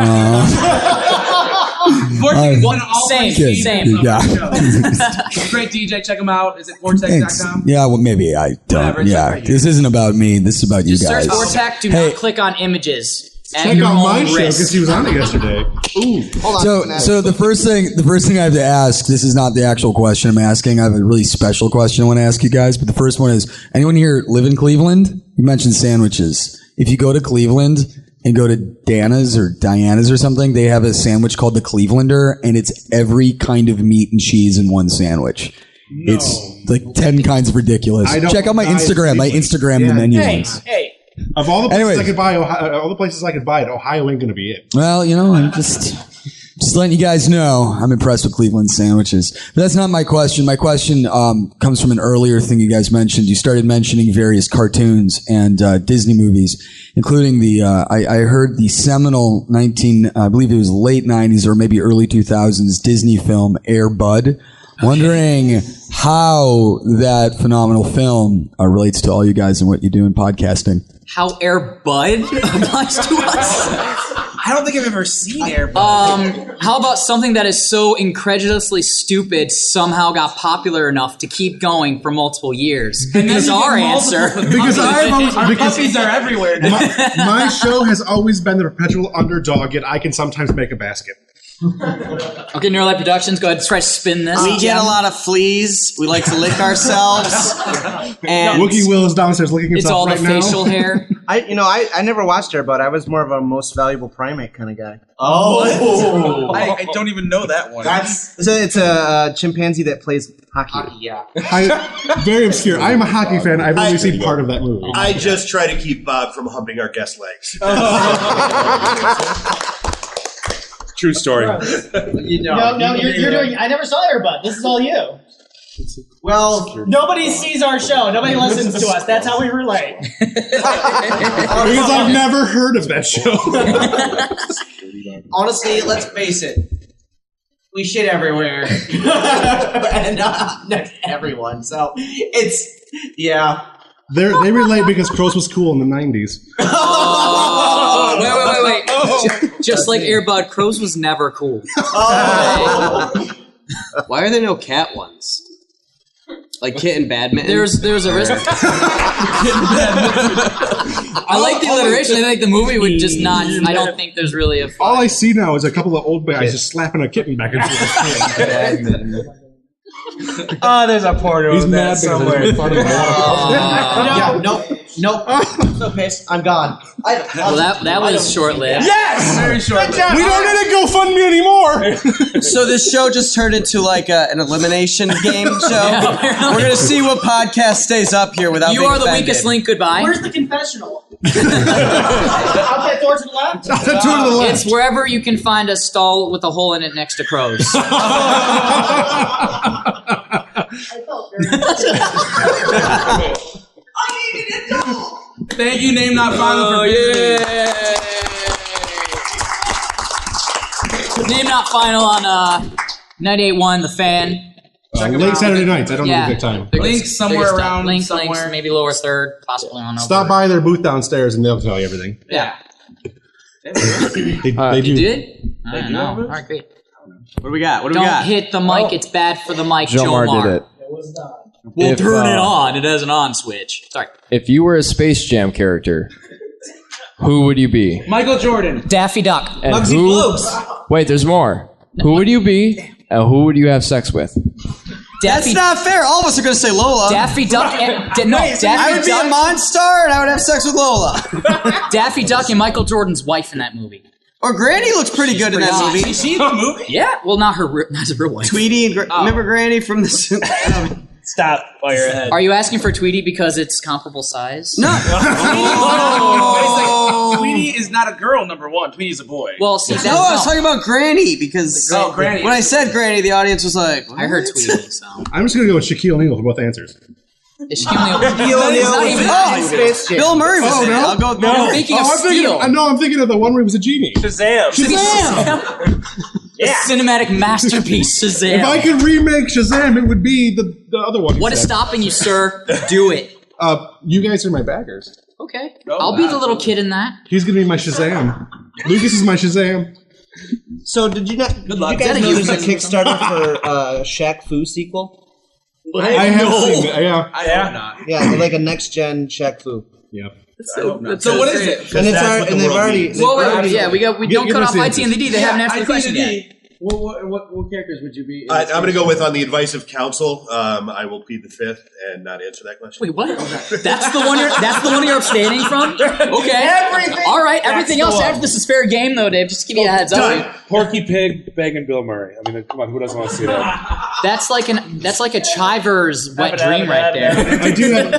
S3: Vortex is one of all
S2: Same,
S3: my
S2: same.
S3: favorite
S13: Yeah.
S3: shows. Great DJ. Check him out. Is it vortex.com?
S13: Yeah, well, maybe I don't.
S3: Whatever, it's
S13: Yeah,
S3: okay.
S13: this isn't about me. This is about you
S2: Just
S13: guys.
S2: search Vortex. Do
S13: Hey.
S2: not click on images. At
S7: Check
S2: your
S7: out my
S2: own
S7: show
S2: risk.
S7: because he was on it yesterday. Ooh.
S6: Hold on.
S13: So the first thing I have to ask. This is not the actual question I'm asking. I have a really special question I want to ask you guys. But the first one is: anyone here live in Cleveland? You mentioned sandwiches. If you go to Cleveland, and go to Dana's or Diana's or something, they have a sandwich called the Clevelander, and it's every kind of meat and cheese in one sandwich. No. It's like 10 kinds of ridiculous. Check out my Instagram. My Instagram the menu links.
S10: Hey.
S7: Of all the places I could buy, all the places I could buy it, Ohio ain't going to be it.
S13: Well, I'm just letting you guys know I'm impressed with Cleveland sandwiches. But that's not my question. My question comes from an earlier thing you guys mentioned. You started mentioning various cartoons and Disney movies, including I heard the seminal I believe it was late 90s or maybe early 2000s Disney film Air Bud. Wondering how that phenomenal film relates to all you guys and what you do in podcasting.
S2: How Air Bud applies to us?
S3: I don't think I've ever seen Air Bud.
S2: How about something that is so incredulously stupid somehow got popular enough to keep going for multiple years? Because our answer.
S7: Because
S3: our puppies are everywhere now.
S7: My show has always been the perpetual underdog, yet I can sometimes make a basket.
S2: Okay, Neuralight Productions, go ahead and try to spin this.
S12: We get a lot of fleas. We like to lick ourselves. And
S7: Wookie Will is downstairs licking himself right now.
S2: It's all the facial hair.
S6: I never watched her, but I was more of a most valuable primate kind of guy.
S3: Oh, I don't even know that one.
S6: It's a chimpanzee that plays hockey.
S3: Yeah,
S7: very obscure. I am a hockey fan. I've only seen part of that movie.
S9: I just try to keep Bob from humping our guest legs.
S8: True story.
S10: No, you're doing. I never saw Air Bud. This is all you.
S5: Well,
S10: nobody sees our show. Nobody listens to us. That's how we relate.
S7: Because I've never heard of that show.
S5: honestly, let's face it. We shit everywhere. And next to everyone. So yeah.
S7: They relate because Crows was cool in the 90s.
S2: Oh, wait. Just like Air Bud, Crows was never cool.
S12: Why are there no cat ones? Like Kitten Badminton?
S2: There's a risk. I like the alliteration. I think the movie would just not. I don't think there's really a.
S7: All I see now is a couple of old guys just slapping a kitten back and forth.
S4: Oh, there's a porno.
S7: He's
S4: of that
S7: mad
S4: somewhere.
S5: Nope. I'm so pissed. I'm gone.
S2: Well, that was short-lived.
S7: Yes!
S3: Very short-lived.
S7: We don't need a GoFundMe anymore!
S12: So this show just turned into like an elimination game show. We're going to see what podcast stays up here without
S2: You
S12: being
S2: are the
S12: offended.
S2: weakest link. Goodbye.
S10: Where's the confessional? Out that door to the left?
S7: Out that door to the left.
S2: It's wherever you can find a stall with a hole in it next to Crows.
S3: Thank you, Name Not Final, for
S2: Name Not Final on 98.1 The Fan.
S7: Late Saturday nights. I don't know the exact time.
S3: Links somewhere around.
S2: Links, maybe lower third, possibly on over.
S7: Stop by their booth downstairs and they'll tell you everything.
S2: Yeah.
S7: They do.
S2: You did? I don't know. All right, great.
S12: What do we got?
S2: Don't hit the mic. It's bad for the mic,
S1: Jomar
S2: Jomar.
S1: did it.
S2: We'll
S1: If,
S2: turn it on. It has an on switch. Sorry.
S1: If you were a Space Jam character, who would you be?
S3: Michael Jordan.
S2: Daffy Duck.
S1: And
S5: Muggsy
S1: who?
S5: Bogues.
S1: Wait, there's more. Who would you be? And who would you have sex with?
S12: That's not fair. All of us are going to say Lola.
S2: Daffy Duck. Daffy
S12: I would be a Monstar and I would have sex with Lola.
S2: Daffy Duck and Michael Jordan's wife in that movie.
S12: Or Granny looks pretty good in that movie.
S3: Is she in the movie?
S2: Yeah. Well, not his real wife.
S12: Tweety and remember Granny from the.
S4: Stop while you're ahead.
S2: Are you asking for Tweety because it's comparable size?
S12: No.
S3: Tweety is not a girl, number one. Tweety's a boy.
S2: Well, see,
S12: No, I was talking about Granny because
S3: Granny.
S12: when I said Granny, the audience was like,
S2: I heard Tweety. So.
S7: I'm just going to go with Shaquille O'Neal for both answers.
S2: Is Shaquille O'Neal?
S12: Bill Murray was in it. I'll go with Bill Murray.
S2: Thinking of Steel.
S7: I'm thinking of the one where he was a genie.
S4: Shazam.
S2: Yeah. Cinematic masterpiece, Shazam.
S7: If I could remake Shazam, it would be the other one.
S2: What is stopping you, sir? Do it.
S7: You guys are my backers.
S2: Okay. I'll be the little kid in that.
S7: He's going to be my Shazam. Lucas is my Shazam.
S6: So did you not? Did you guys know there's a Kickstarter for Shaq Fu sequel?
S7: I have seen it. Yeah.
S3: I hope not.
S6: Yeah, like a next gen Shaq Fu.
S7: Yep.
S3: So what is it?
S6: And they've already.
S2: We don't cut off IT and the D. They haven't answered the question yet.
S3: What characters would you be?
S9: I'm going to go with, on the advice of counsel, I will plead the fifth and not answer that question.
S2: Wait, what? That's the one you're abstaining from? Okay.
S10: Everything.
S2: All right. Everything else after this is fair game, though, Dave. Just to give you a heads up.
S8: Porky Pig banging Bill Murray. I mean, come on, who doesn't want to see that?
S2: That's like a Chiver's wet dream right there.
S7: I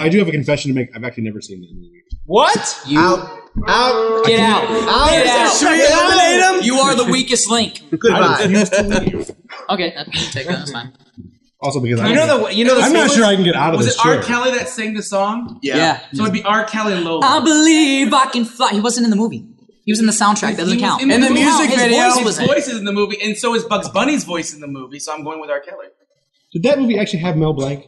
S7: do have a confession to make. I've actually never seen that movie.
S10: What?
S12: Out.
S2: Get out. Get out.
S12: Should we eliminate him?
S2: You are the weakest link.
S12: Goodbye.
S2: Okay, take that. That's fine.
S7: Also because
S10: You know the
S7: I'm not sure I can get out of
S3: Was
S7: this
S3: it R.
S7: chair.
S3: Kelly that sang the song?
S2: Yeah.
S3: So it'd be R. Kelly and Lola.
S2: I believe I can fly. He wasn't in the movie. He was in the soundtrack. That doesn't count.
S12: In the music video.
S3: His voice is in the movie, and so is Bugs Bunny's voice in the movie. So I'm going with R. Kelly.
S7: Did that movie actually have Mel Blanc,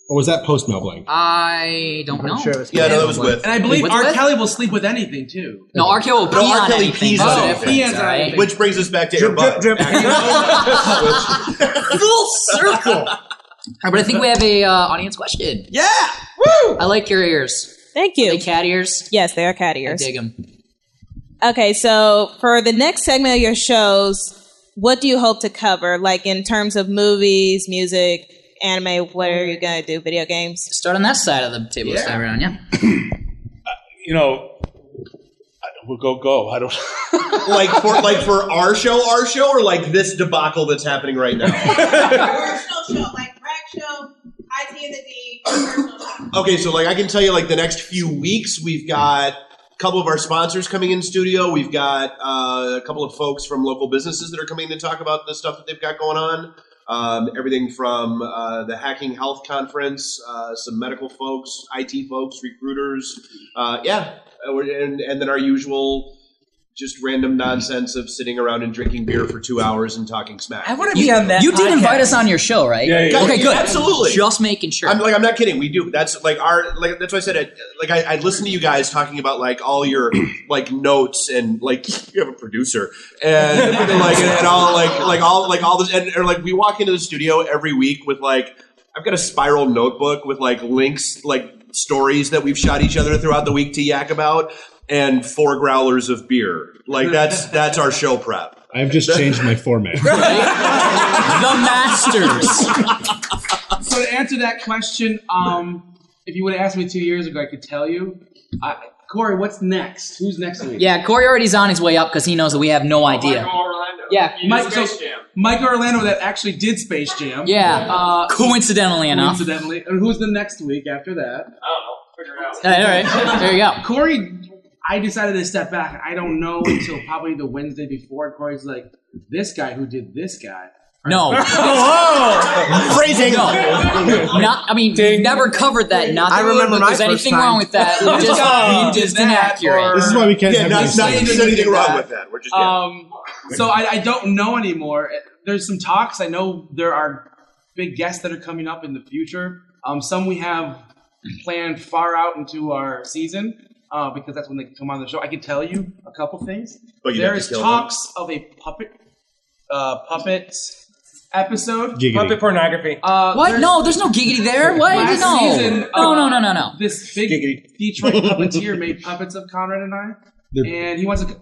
S7: or was that post Mel Blanc?
S2: I don't know.
S5: Sure it was
S9: Yeah, no, that was with.
S3: And I believe
S2: What's
S3: R.
S2: with?
S3: Kelly will sleep with anything too.
S2: No, R. Kelly will pee
S9: R.
S2: on
S9: Kelly
S2: anything.
S9: pees
S2: That's
S9: on
S2: the
S9: anything.
S2: difference,
S3: Pees on
S2: right?
S3: anything.
S9: Which brings us back to Air Bud.
S2: Full circle. All right, but I think we have a audience question.
S12: Yeah.
S2: Woo! I like your ears.
S14: Thank you.
S2: Are they cat ears?
S14: Yes, they are cat
S2: I
S14: ears.
S2: dig them.
S14: Okay, so for the next segment of your shows, what do you hope to cover? Like in terms of movies, music, anime, what are you going to do? Video games?
S2: Start on that side of the table this time around, yeah.
S8: You know, we'll go. I don't.
S9: like for our show, or like this debacle that's happening right now.
S15: Personal show, like rag show, IT and the D, personal show.
S9: Okay, so like I can tell you, like the next few weeks, we've got a couple of our sponsors coming in studio. We've got a couple of folks from local businesses that are coming to talk about the stuff that they've got going on. Everything from the Hacking Health Conference, some medical folks, IT folks, recruiters, and then our usual just random nonsense of sitting around and drinking beer for 2 hours and talking smack.
S10: I want to be on that.
S2: You did
S10: podcast.
S2: invite us on your show, right?
S8: Yeah.
S2: Okay, good.
S9: Absolutely.
S2: Just making sure.
S9: I'm not kidding. We do. That's like that's why I said I listen to you guys talking about like all your like notes and like you have a producer and like and all all this and or, like we walk into the studio every week with like I've got a spiral notebook with like links like stories that we've shot each other throughout the week to yak about and 4 growlers of beer. Like that's our show prep.
S7: I've just changed my format.
S2: The Masters.
S3: So to answer that question, if you would have asked me 2 years ago, I could tell you. Corey, what's next? Who's next week?
S2: Yeah, Corey already's on his way up because he knows that we have no idea.
S16: Orlando.
S2: Yeah,
S3: Mike Orlando that actually did Space Jam.
S2: Yeah, coincidentally enough.
S3: Coincidentally. And who's the next week after that?
S16: I don't know. Figure it out.
S2: All right, there you go.
S3: Corey, I decided to step back. I don't know until probably the Wednesday before. Corey's like, this guy who did this guy.
S2: No.
S9: Phrasing.
S2: No. Not. I mean, we've never covered that. Not that
S12: I remember
S2: there's
S12: my
S2: anything
S12: first
S2: wrong
S12: time.
S2: with that. We just inaccurate.
S7: This is why we can't have
S9: not
S7: these
S9: there's
S7: things.
S9: anything wrong with that. We're just
S3: So I don't know anymore. There's some talks. I know there are big guests that are coming up in the future. Some we have planned far out into our season. Because that's when they come on the show. I can tell you a couple things.
S9: But
S3: there is talks of a puppet episode.
S7: Giggity.
S10: Puppet pornography.
S2: What? No, there's no giggity there. What?
S3: Last
S2: No.
S3: season,
S2: No.
S3: This big Detroit puppeteer made puppets of Conrad and I. And he wants to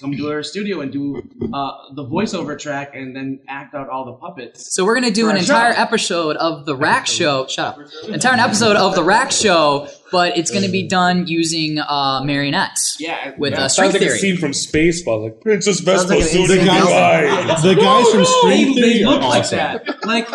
S3: come to our studio and do the voiceover track and then act out all the puppets.
S2: So we're gonna do an entire episode of the Rack Show. Shut up. Entire episode of the Rack Show, but it's gonna be done using marionettes.
S3: Yeah,
S2: with
S8: Sounds
S2: String
S8: like
S2: Theory.
S8: a scene from Spaceballs, like Princess Vespa
S7: The
S8: suiting
S7: guys from String
S3: They
S7: Theory
S3: look
S7: are
S3: like
S7: awesome.
S3: that. Like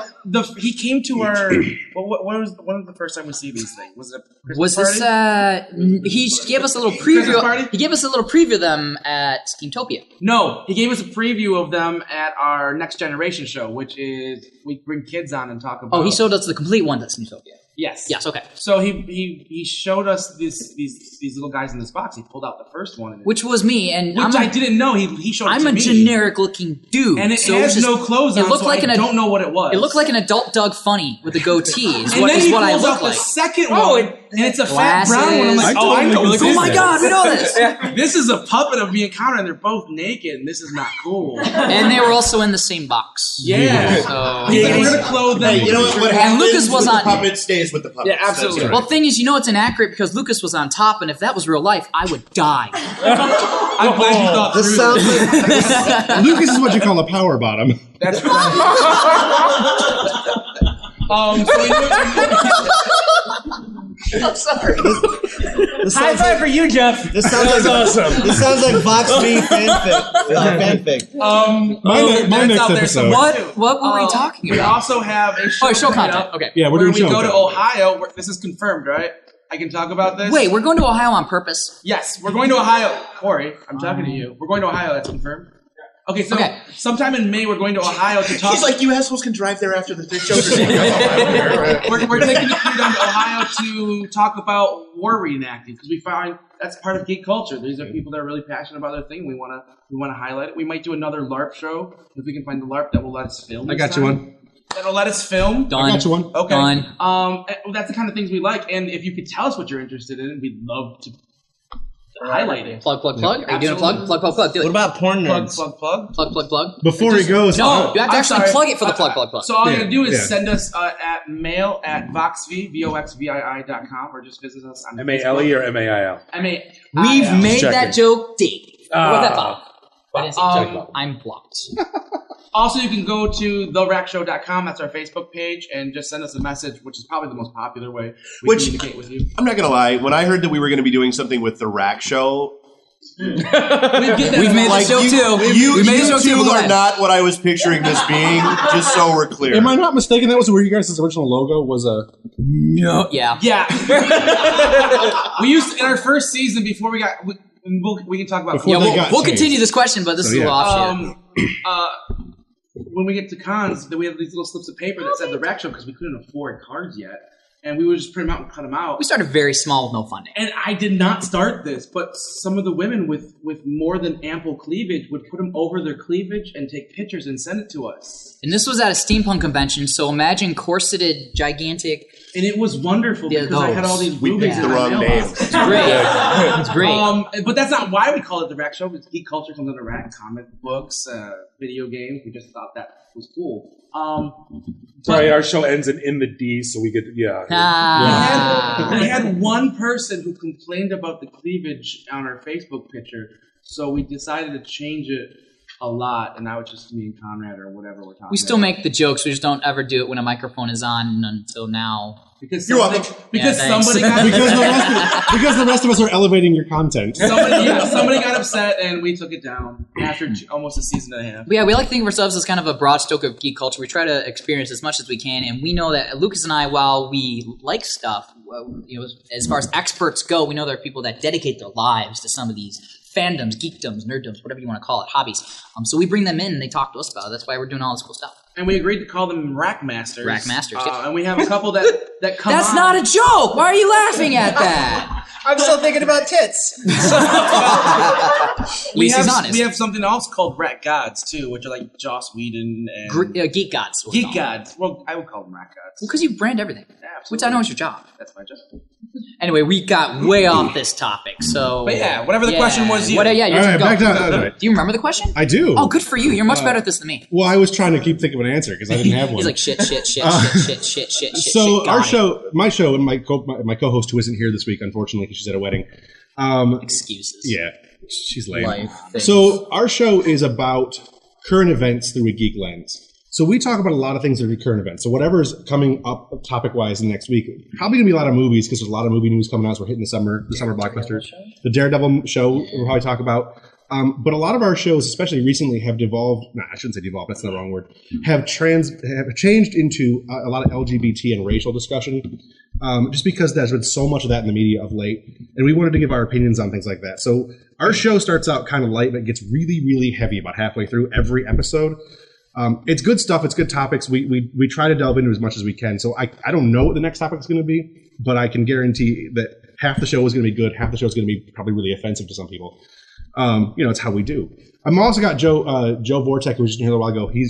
S3: he came to our. When was the first time we see these things? Was it a Christmas party?
S2: He gave us a little
S3: Christmas
S2: preview.
S3: party?
S2: He gave us a little preview of them at Steamtopia.
S3: No, he gave us a preview of them at our Next Generation show, which is we bring kids on and talk about.
S2: Oh, he showed us the complete ones at Steamtopia.
S3: Yes.
S2: Yes. Okay.
S3: So he showed us these little guys in this box. He pulled out the first one,
S2: Which was me, and
S3: I didn't know. He showed.
S2: I'm
S3: it to
S2: a
S3: me.
S2: generic looking dude,
S3: and it
S2: so
S3: has
S2: just,
S3: no clothes on.
S2: It looked
S3: so
S2: like
S3: I don't know what it was.
S2: It looked like an adult Doug Funny with a goatee. Is
S3: and
S2: what
S3: then
S2: is
S3: he
S2: what I
S3: pulls
S2: look
S3: out
S2: like.
S3: the second one, and it's a
S2: Glasses.
S3: fat brown one. I'm like,
S7: I
S3: oh, I know.
S7: totally
S3: Like,
S7: can
S3: oh
S7: see
S3: my
S7: that.
S3: god, we know this. This is a puppet of me and Conrad, and they're both naked, and this is not cool.
S2: And they were also in the same box.
S3: Yeah.
S2: So
S3: He's like, we're gonna clothe them.
S9: Hey, you know what
S2: And
S9: happens
S2: Lucas was
S9: when
S2: on.
S9: the puppets stay stays with the puppets.
S3: Yeah, absolutely.
S9: That's
S2: Well, thing is, it's inaccurate because Lucas was on top, and if that was real life, I would die.
S3: I'm glad you thought
S6: This
S3: through
S6: sounds
S3: this.
S6: like
S7: Lucas is what you call a power bottom.
S3: That's right.
S5: I'm sorry.
S4: High five for you, Jeff.
S6: This sounds
S8: That's awesome.
S6: This sounds like VoxVii fanfic.
S7: My next
S3: out there
S7: episode.
S3: somewhere.
S2: What were we talking
S3: We
S2: about?
S3: also have a show.
S2: Show
S3: coming
S2: content.
S3: up
S2: Okay.
S7: Yeah, we're
S3: where
S7: doing
S3: we
S7: show
S3: go to
S7: content.
S3: Ohio. This is confirmed, right? I can talk about this.
S2: Wait, we're going to Ohio on purpose.
S3: Yes, we're going to Ohio. Corey, I'm talking to you. We're going to Ohio. That's confirmed. Okay, so sometime in May we're going to Ohio to talk.
S9: He's like, you assholes can drive there after the shows are
S3: we're taking the crew down to Ohio to talk about war reenacting because we find that's part of geek culture. These are people that are really passionate about their thing. We want to highlight it. We might do another LARP show if we can find the LARP that will let us film.
S7: I got you one.
S3: That'll let us film.
S2: Done.
S7: I got you one.
S3: Okay.
S2: Done.
S3: That's the kind of things we like, and if you could tell us what you're interested in, we'd love to highlight it.
S2: Plug. Are you doing a plug? Plug. Do it.
S6: What about porn nerds?
S2: Plug.
S7: Before he goes,
S2: No, you have to
S3: I'm
S2: actually
S3: sorry.
S2: plug it for the plug.
S3: So all you
S7: Yeah,
S3: gotta do is
S7: yeah.
S3: send us at mail@VoxVii, VoxVii.com, or just visit us on
S8: M-A-L-E or M-A-I-L?
S2: We've made
S8: Check
S2: that
S8: it.
S2: joke, Dave. What's that, Bob? I didn't say
S3: Um,
S2: joke. I'm blocked.
S3: Also, you can go to therackshow.com. That's our Facebook page, and just send us a message, which is probably the most popular way we communicate with you.
S9: I'm not going to lie. When I heard that we were going to be doing something with the Rack Show,
S2: We've made the show too.
S9: You
S2: made the show
S9: two
S2: too.
S9: are not what I was picturing this being, just so we're clear.
S7: am I not mistaken? That was where you guys' original logo was a.
S2: No. Yeah.
S3: We used in our first season before we got. We can talk about.
S7: Before they got
S2: We'll
S7: changed.
S2: continue this question, but this is a little offshoot.
S3: When we get to cons, we have these little slips of paper that said the Rack Show because we couldn't afford cards yet, and we would just print them out and cut them out.
S2: We started very small with no funding.
S3: And I did not start this, but some of the women with more than ample cleavage would put them over their cleavage and take pictures and send it to us.
S2: And this was at a steampunk convention, so imagine corseted, gigantic.
S3: And it was wonderful because I had all these
S9: We
S3: boobies
S9: picked
S3: in
S9: the
S3: my
S9: wrong
S3: mailbox.
S9: name.
S2: It's great. It's great.
S3: But that's not why we call it the Rack Show. Because Geek Culture comes under Rack, comic books, video games. We just thought that was cool.
S8: Sorry, our show ends in the D, so we get
S3: We had one person who complained about the cleavage on our Facebook picture, so we decided to change it a lot, and now it's just me and Conrad or whatever we're talking.
S2: We still make the jokes. We just don't ever do it when a microphone is on until now.
S3: Because
S9: You're
S3: somebody,
S9: welcome.
S3: because
S2: Yeah, thanks.
S3: somebody got
S7: because the rest of us are elevating your content.
S3: somebody got upset, and we took it down after almost a season and a half.
S2: But yeah, we like to think of ourselves as kind of a broad stroke of geek culture. We try to experience as much as we can, and we know that Lucas and I, while we like stuff, as far as experts go, we know there are people that dedicate their lives to some of these fandoms, geekdoms, nerddoms, whatever you want to call it, hobbies. So we bring them in, and they talk to us about it. That's why we're doing all this cool stuff.
S3: And we agreed to call them Rack Masters.
S2: Rack Masters, yeah.
S3: And we have a couple that come
S2: That's
S3: on.
S2: not a joke! Why are you laughing at that?
S12: I'm still thinking about tits.
S3: We
S2: He's honest.
S3: have something else called Rack Gods, too, which are like Joss Whedon and...
S2: Geek gods.
S3: Geek Gods. Well, I would call them Rack Gods.
S2: Because you brand everything. Which I know is your job.
S3: That's my job.
S2: Anyway, we got way off this topic, so...
S3: But yeah, whatever the question was, you.
S2: Your
S7: All right,
S2: turn,
S7: back
S2: go.
S7: to- all right.
S2: Do you remember the question?
S7: I do.
S2: Oh, good for you. You're much better at this than me.
S7: Well, I was trying to keep thinking of an answer because I didn't have one.
S2: He's like, shit.
S7: So
S2: Shit,
S7: our
S2: got it.
S7: show, my show, and my co-host who isn't here this week, unfortunately, because she's at a wedding.
S2: Excuses.
S7: Yeah, she's lame.
S2: Life things.
S7: So our show is about current events through a geek lens. So we talk about a lot of things that are current events. So whatever's coming up topic-wise next week, probably gonna be a lot of movies because there's a lot of movie news coming out as we're hitting the summer blockbusters. The Daredevil show we'll probably talk about. But a lot of our shows, especially recently, have devolved. No, I shouldn't say devolved. That's not the wrong word. Have changed into a lot of LGBT and racial discussion, just because there's been so much of that in the media of late, and we wanted to give our opinions on things like that. So our show starts out kind of light, but gets really, really heavy about halfway through every episode. It's good stuff. It's good topics. We try to delve into as much as we can. So I don't know what the next topic is going to be, but I can guarantee that half the show is going to be good. Half the show is going to be probably really offensive to some people. It's how we do. I'm also got Joe Vortek, who was just here a little while ago. He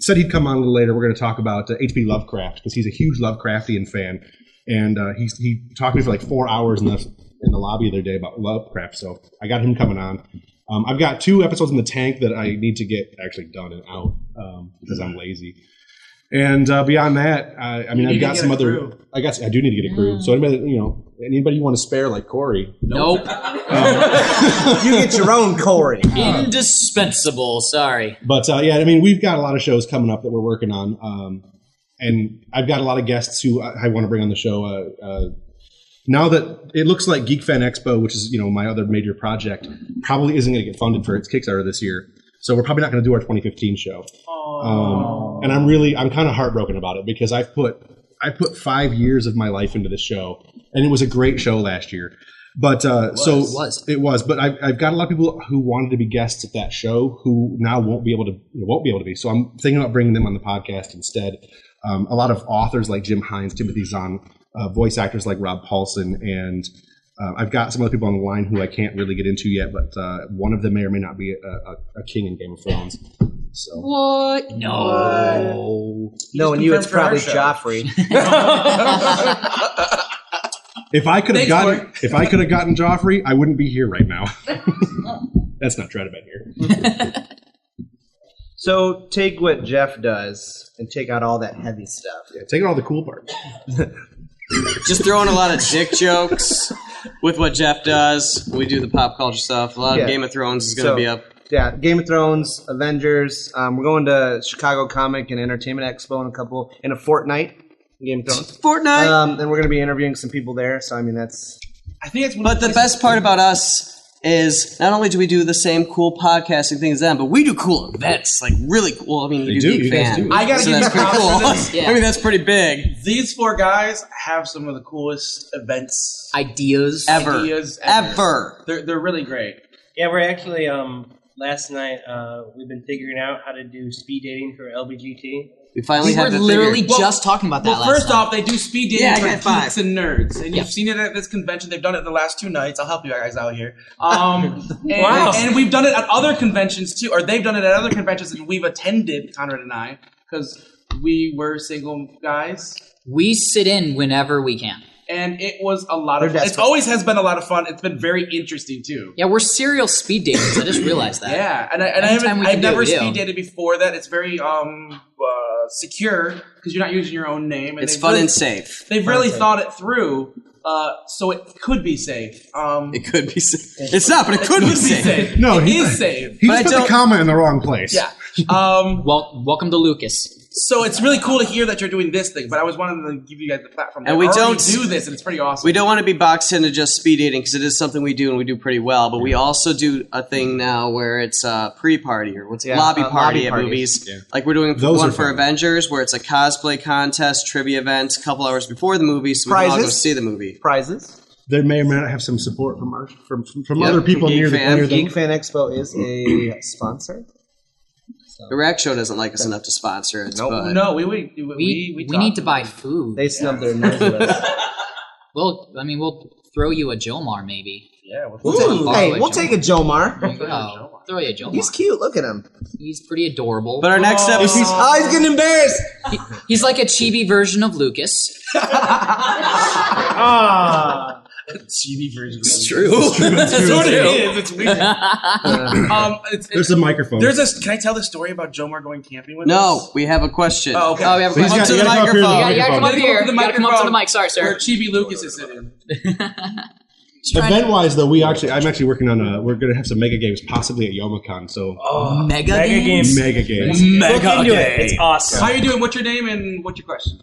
S7: said he'd come on a little later. We're going to talk about H.P. Lovecraft because he's a huge Lovecraftian fan, and he talked to me for like 4 hours in the lobby the other day about Lovecraft. So I got him coming on. I've got 2 episodes in the tank that I need to get actually done and out because I'm lazy. And beyond that, I mean, I've got some other. I do need to get a crew. So anybody you want to spare, like Corey?
S2: Nope.
S6: You get your own Corey.
S2: Indispensable. Sorry.
S7: But yeah, I mean, we've got a lot of shows coming up that we're working on, and I've got a lot of guests who I want to bring on the show. Now that it looks like Geek Fan Expo, which is my other major project, probably isn't going to get funded for its Kickstarter this year. So we're probably not going to do our 2015 show. And I'm kind of heartbroken about it because I put 5 years of my life into this show, and it was a great show last year. But it was. But I've got a lot of people who wanted to be guests at that show who now won't be able to be. So I'm thinking about bringing them on the podcast instead. A lot of authors like Jim Hines, Timothy Zahn, voice actors like Rob Paulson, and I've got some other people on the line who I can't really get into yet, but one of them may or may not be a king in Game of Thrones. So.
S2: What? No.
S6: Knowing you, it's probably Joffrey.
S7: If I could have gotten Joffrey, I wouldn't be here right now. That's not true about here.
S6: So take what Jeff does and take out all that heavy stuff.
S7: Yeah, take out all the cool parts.
S12: Just throwing a lot of dick jokes with what Jeff does. We do the pop culture stuff. A lot of Game of Thrones is going to be up.
S6: Yeah, Game of Thrones, Avengers. We're going to Chicago Comic and Entertainment Expo in a fortnight. Game of Thrones.
S12: Fortnite.
S6: And we're going to be interviewing some people there. So I mean, I think it's.
S12: But the best part about us is not only do we do the same cool podcasting things as them, but we do cool events, like really cool. I mean, you guys do.
S3: I gotta give you props
S12: cool.
S3: for this.
S12: Yeah. I mean, that's pretty big.
S3: These four guys have some of the coolest events
S2: ideas
S3: ever. They're really great.
S4: Yeah, we're actually last night we've been figuring out how to do speed dating for LBGT.
S12: We finally
S2: were literally just talking about that last
S3: first
S2: night.
S3: off, they do speed dating for geeks and nerds. And you've seen it at this convention. They've done it the last 2 nights. I'll help you guys out here. And we've done it at other conventions too, or they've done it at other conventions and we've attended, Conrad and I, because we were single guys.
S2: We sit in whenever we can.
S3: And it was a lot of fun. It always has been a lot of fun. It's been very interesting too.
S2: Yeah, we're serial speed daters. I just realized that.
S3: Yeah, and I've never speed dated before that. It's very secure because you're not using your own name. And
S12: it's fun and safe.
S3: They've really thought it through, so it could be safe.
S12: It could be safe. It's not, but it could be safe.
S7: No,
S3: it is safe.
S7: He just put the comma in the wrong place.
S3: Yeah.
S2: Welcome to Lucas.
S3: So it's really cool to hear that you're doing this thing, but I was wanting to give you guys the platform.
S12: And we don't
S3: do this, and it's pretty awesome.
S12: We don't want to be boxed into just speed dating because it is something we do and we do pretty well. But we also do a thing now where it's a pre-party or lobby party at movies. Yeah. Like we're doing one for Avengers where it's a cosplay contest, trivia event, a couple hours before the movie, so we can all go see the movie.
S6: Prizes.
S7: There may or may not have some support from other people near the
S6: Geek Fan Expo is a sponsor.
S12: The Rack Show doesn't like us enough to sponsor it.
S3: No, we
S2: need to buy food.
S6: They snub their nose with us.
S2: We'll throw you a Jomar maybe.
S3: Yeah,
S6: we'll take a Jomar.
S2: Throw you a Jomar.
S6: He's cute. Look at him.
S2: He's pretty adorable.
S12: But our next episode,
S6: he's getting embarrassed.
S2: He's like a chibi version of Lucas.
S3: TV version.
S2: It's true.
S3: That's what it is. It's weird.
S7: There's a microphone.
S3: Can I tell the story about Jomar going camping with us?
S12: No, we have a question.
S3: Oh, okay.
S2: We have a question.
S12: Come up to the microphone.
S2: You gotta come up here. You gotta come up to the mic. Sorry, sir.
S3: Where Chibi Lucas is sitting.
S7: Event-wise, though, I'm actually working on we're going to have some mega games possibly at Youmacon. So
S2: mega games.
S4: It's awesome.
S3: How are you doing? What's your name and what's your question?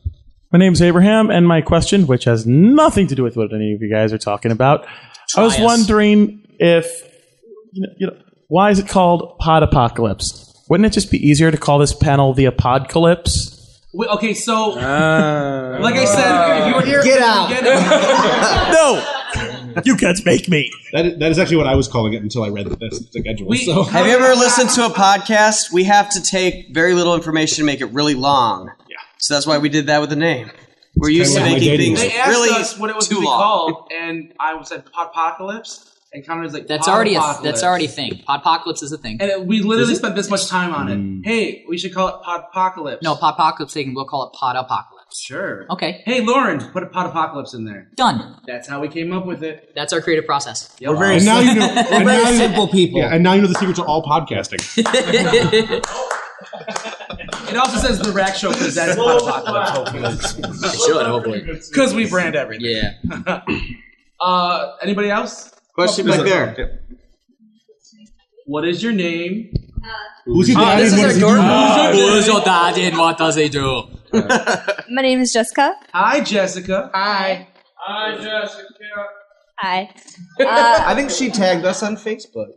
S16: My name's Abraham, and my question, which has nothing to do with what any of you guys are talking about, I was wondering if, why is it called Pod Apocalypse? Wouldn't it just be easier to call this panel the Apodcalypse?
S3: Okay, so like I said, if you were here,
S6: get out.
S16: No, you can't make me.
S7: That is actually what I was calling it until I read the schedule.
S12: Have you ever listened to a podcast? We have to take very little information and make it really long. Yeah. So that's why we did that with the name. We're used to making things really
S3: us what it was
S12: too long.
S3: Called, and I said Podpocalypse, and Conrad was like,
S2: that's already a thing. Podpocalypse is a thing.
S3: And we literally spent this much time on it. Hey, we should call it Podpocalypse.
S2: No, Podpocalypse thing. We'll call it Podapocalypse.
S3: Sure.
S2: Okay.
S3: Hey, Lauren, put a Podapocalypse in there.
S2: Done.
S3: That's how we came up with it.
S2: That's our creative process.
S3: Yep.
S6: We're very simple people.
S7: Yeah, and now you know the secret to all podcasting.
S3: It also says the Rack Show presents Apocalypse. Hopefully,
S2: It should, hopefully.
S3: because we brand everything.
S2: Yeah.
S3: Anybody else?
S12: Question back there.
S3: What is your name?
S7: Who's your dad?
S2: This is
S7: and what
S2: our
S7: does he
S2: door.
S7: do?
S2: Who's your dad and what does he do?
S17: My name is Jessica.
S3: Hi, Jessica.
S4: Hi.
S8: Hi, Jessica.
S17: Hi.
S6: I think she tagged us on Facebook.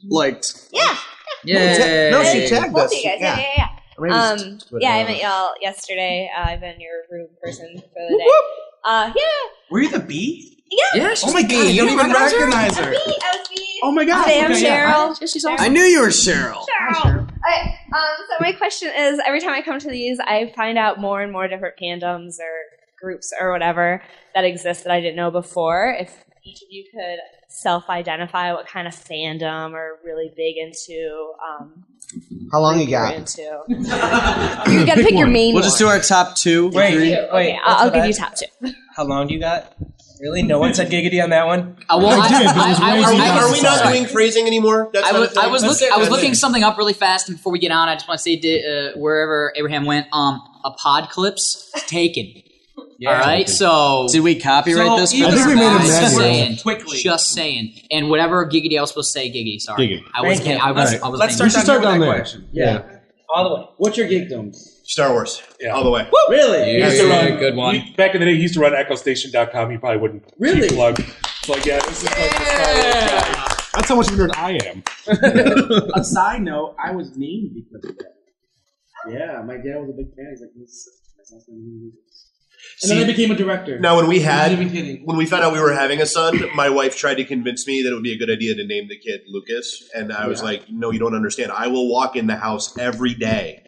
S12: Liked.
S17: Yeah.
S2: Yeah.
S6: No, she tagged
S17: Both
S6: us.
S17: of you guys. Yeah.
S6: Or maybe it's Twitter,
S17: Yeah, I
S6: don't
S17: met
S6: know.
S17: y'all yesterday. I've been your room person for the day. Yeah.
S3: Were you the bee?
S17: Yeah.
S3: Oh my god, you don't even recognize her.
S17: I was me.
S3: Oh my god.
S17: Today I'm
S3: Okay, yeah.
S17: Cheryl.
S2: She's
S12: I knew you were Cheryl.
S17: Cheryl. Okay, so my question is, every time I come to these, I find out more and more different fandoms or groups or whatever that exist that I didn't know before. If each of you could self-identify what kind of fandom or really big into,
S6: How long you
S17: you're
S6: got?
S17: into. You gotta pick your main
S12: We'll just do our top two.
S4: Wait.
S17: Okay, I'll give you top two.
S4: How long do you got? Really? No one said giggity on that one?
S9: Are we not doing phrasing anymore? That's not a thing?
S2: I was looking something up really fast, and before we get on, I just want to say wherever Abraham went, Apocalypse taken.
S3: Yeah.
S2: All right, so
S12: did we copyright this?
S7: I think we made a
S2: just
S7: manual.
S2: saying,
S3: Quickly.
S2: Just saying, and whatever giggity I was supposed to say, giggity. Sorry,
S7: Giggity.
S2: I was.
S4: Thank you.
S2: I was.
S7: All right.
S2: I was.
S3: Let's
S2: thinking-
S3: start
S7: down
S3: with that
S7: there.
S3: question.
S7: Yeah.
S4: All the way.
S3: What's your geekdoms?
S9: Star Wars.
S8: Yeah.
S9: All the way.
S3: Really?
S8: He used to run,
S2: good one.
S8: Back in the day, he used to run EchoStation.com. He probably wouldn't
S3: Really?
S8: cheap plug. It's like, yeah, this is like the Star Wars guy.
S7: That's how much of a nerd I am.
S3: A side note, I was named because of that. Yeah, my dad was a big fan. He's like, that's not something. And then I became a director.
S9: Now, when we
S3: I'm not even kidding.
S9: when we found out we were having a son, my wife tried to convince me that it would be a good idea to name the kid Lucas, and I was like, "No, you don't understand. I will walk in the house every day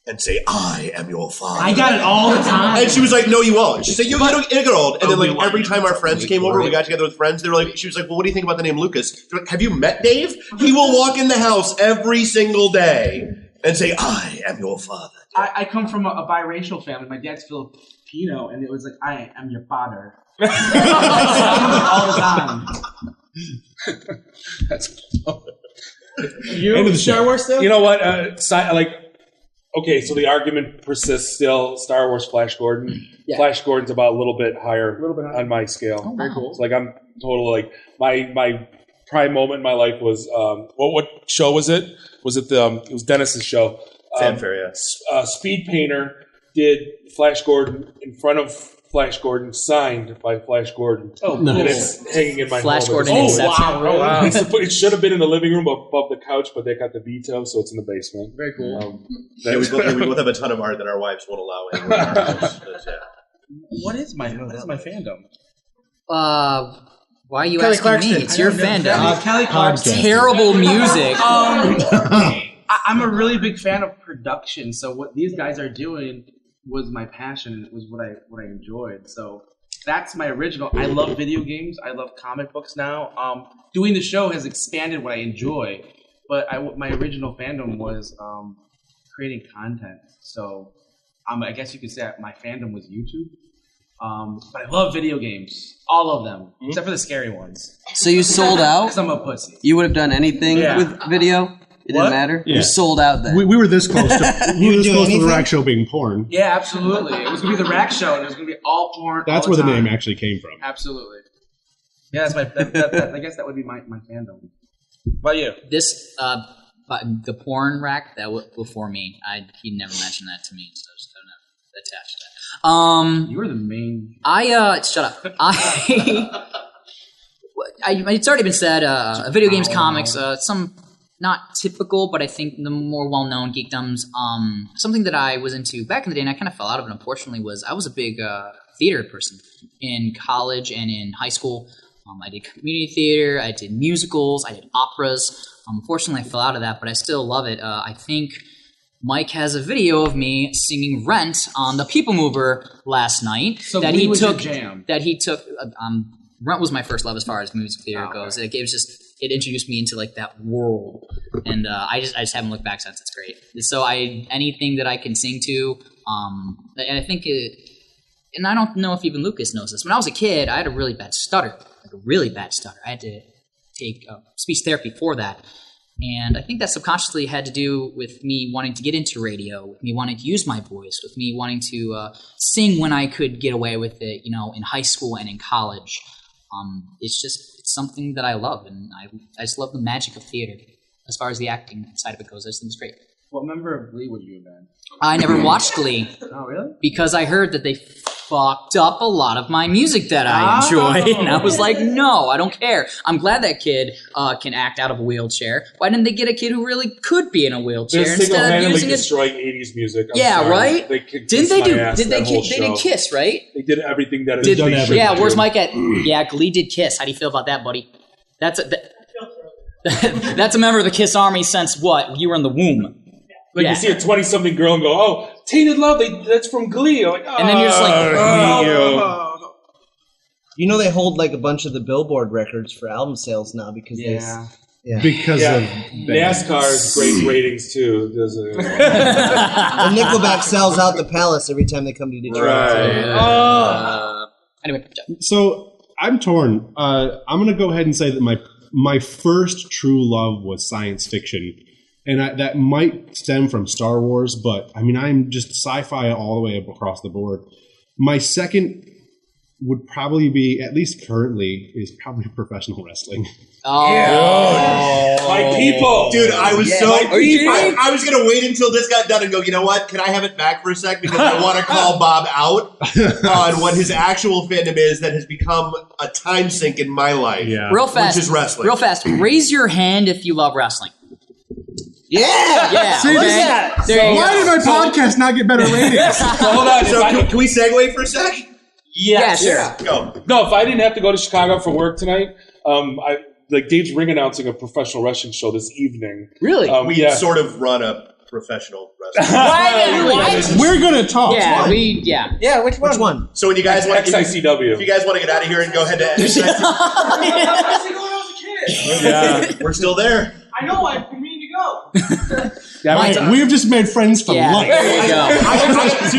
S9: and say, I am your father.'
S3: I got it all the time.
S9: And she was like, "No, you won't." She said, "You don't get old." And then, like, every time our friends came over, we got together with friends. They were like, she was like, "Well, what do you think about the name Lucas?" They're like, "Have you met Dave? He will walk in the house every single day and say, I am your father."
S3: I come from a biracial family. My dad's Filipino, and it was like, I am your father. All the time.
S8: That's
S3: You Star Wars still?
S8: You know what? Okay, so the argument persists still. Star Wars Flash Gordon.
S3: Yeah.
S8: Flash Gordon's about a little bit higher on my scale.
S2: Oh,
S3: Very
S2: wow.
S3: cool.
S8: It's like I'm totally like my prime moment in my life was what show was it? Was it it was Dennis's show?
S9: Fanfare, yeah.
S8: Speed Painter did Flash Gordon in front of Flash Gordon, signed by Flash Gordon.
S3: Oh,
S8: and
S3: cool.
S8: it's hanging in my
S2: Flash
S8: home.
S2: Gordon
S8: It's-
S2: Inception.
S3: Oh, wow.
S8: It should have been in the living room above the couch, but they got the veto, so it's in the basement.
S3: Very cool.
S9: Yeah, we both have a ton of art that our wives won't allow in our house. Yeah.
S3: What is my fandom?
S2: Why are you
S3: Kelly
S2: asking
S3: Clarkson.
S2: me? It's your fandom.
S3: Kelly Clarkson.
S2: Terrible music.
S3: I'm a really big fan of production, so what these guys are doing was my passion, and it was what I enjoyed. So that's my original. I love video games. I love comic books now. Doing the show has expanded what I enjoy, but my original fandom was creating content. So I guess you could say my fandom was YouTube. But I love video games, all of them, except for the scary ones.
S12: So you sold out?
S3: 'Cause I'm a pussy.
S12: You would have done anything
S3: Yeah.
S12: with video? It
S3: What?
S12: didn't matter?
S7: Yeah.
S12: You sold out then.
S7: We were this close to the
S6: anything?
S7: Rack Show being porn.
S3: Yeah, absolutely. It was gonna be the Rack Show, and it was gonna be all porn.
S7: That's
S3: all
S7: where the
S3: time.
S7: name actually came from.
S3: Absolutely. Yeah, that's I guess that would be my fandom. What about you?
S2: This the porn rack that before me. He never mentioned that to me, so I just don't have attached to that.
S3: You were the main.
S2: Shut up. It's already been said. Video games, comics, some not typical, but I think the more well-known geekdoms. Something that I was into back in the day, and I kind of fell out of it. Unfortunately, I was a big theater person in college and in high school. I did community theater, I did musicals, I did operas. Unfortunately, I fell out of that, but I still love it. I think Mike has a video of me singing Rent on the People Mover last night.
S3: So
S2: that
S3: Glee
S2: he
S3: was
S2: took.
S3: your jam.
S2: That he took. Rent was my first love as far as music theater goes. It introduced me into like that world, and I just haven't looked back since. It's great. So anything that I can sing to, and I think and I don't know if even Lucas knows this. When I was a kid, I had a really bad stutter, I had to take speech therapy for that. And I think that subconsciously had to do with me wanting to get into radio, with me wanting to use my voice, with me wanting to sing when I could get away with it, in high school and in college. It's something that I love, and I just love the magic of theater. As far as the acting side of it goes, I just think it's great.
S3: What member of Glee would you have been?
S2: I never watched Glee.
S3: Oh, really?
S2: Because I heard that they fucked up a lot of my music that I enjoy. And I was like, no, I don't care. I'm glad that kid can act out of a wheelchair. Why didn't they get a kid who really could be in a wheelchair
S8: They're
S2: instead of
S8: single-handedly
S2: using it?
S8: destroying 80s music. I'm
S2: Yeah,
S8: sorry.
S2: right?
S8: They kicked
S2: Didn't they
S8: my
S2: do?
S8: ass
S2: Did they?
S8: that whole
S2: They did
S8: show.
S2: Kiss, right?
S8: They did everything that
S2: Did,
S8: they should.
S2: yeah, where's Mike at? Yeah, Glee did Kiss. How do you feel about that, buddy? That's a member of the Kiss Army since what? You were in the womb.
S8: Like you see a 20-something girl and go, "Oh, Tainted Love, that's from Glee." You're like,
S2: and then you're just like,
S6: You know they hold like a bunch of the Billboard records for album sales now because they
S7: because of
S8: NASCAR's great ratings too. Does it?
S6: And Nickelback sells out the Palace every time they come to Detroit.
S7: Right.
S2: Anyway,
S7: so I'm torn. I'm going to go ahead and say that my first true love was science fiction. And that might stem from Star Wars, but I mean, I'm just sci-fi all the way across the board. My second would probably be, at least currently, is probably professional wrestling.
S8: My people,
S9: dude! I was
S8: Are you kidding?
S9: I was gonna wait until this got done and go. You know what? Can I have it back for a sec because I want to call Bob out on what his actual fandom is that has become a time sink in my life.
S7: Yeah,
S2: real fast,
S9: which is wrestling.
S2: Real fast. Raise your hand if you love wrestling.
S9: Yeah.
S2: See,
S9: There you
S7: why
S9: go.
S7: did my podcast not get better ratings?
S8: Hold on.
S9: So can we segue for a sec?
S8: Yes.
S2: Yeah, sure.
S9: Go.
S8: No, if I didn't have to go to Chicago for work tonight, Dave's ring announcing a professional wrestling show this evening.
S2: Really?
S9: We sort of run a professional wrestling.
S7: We're gonna talk.
S2: Yeah,
S5: Yeah, which one?
S6: Which one?
S9: So when you guys want,
S8: XICW.
S9: if you guys want to get out of here and go ahead to
S8: Yeah.
S9: we're still there.
S10: I know, I've been meaning to go.
S7: We've just made friends for life.
S2: There you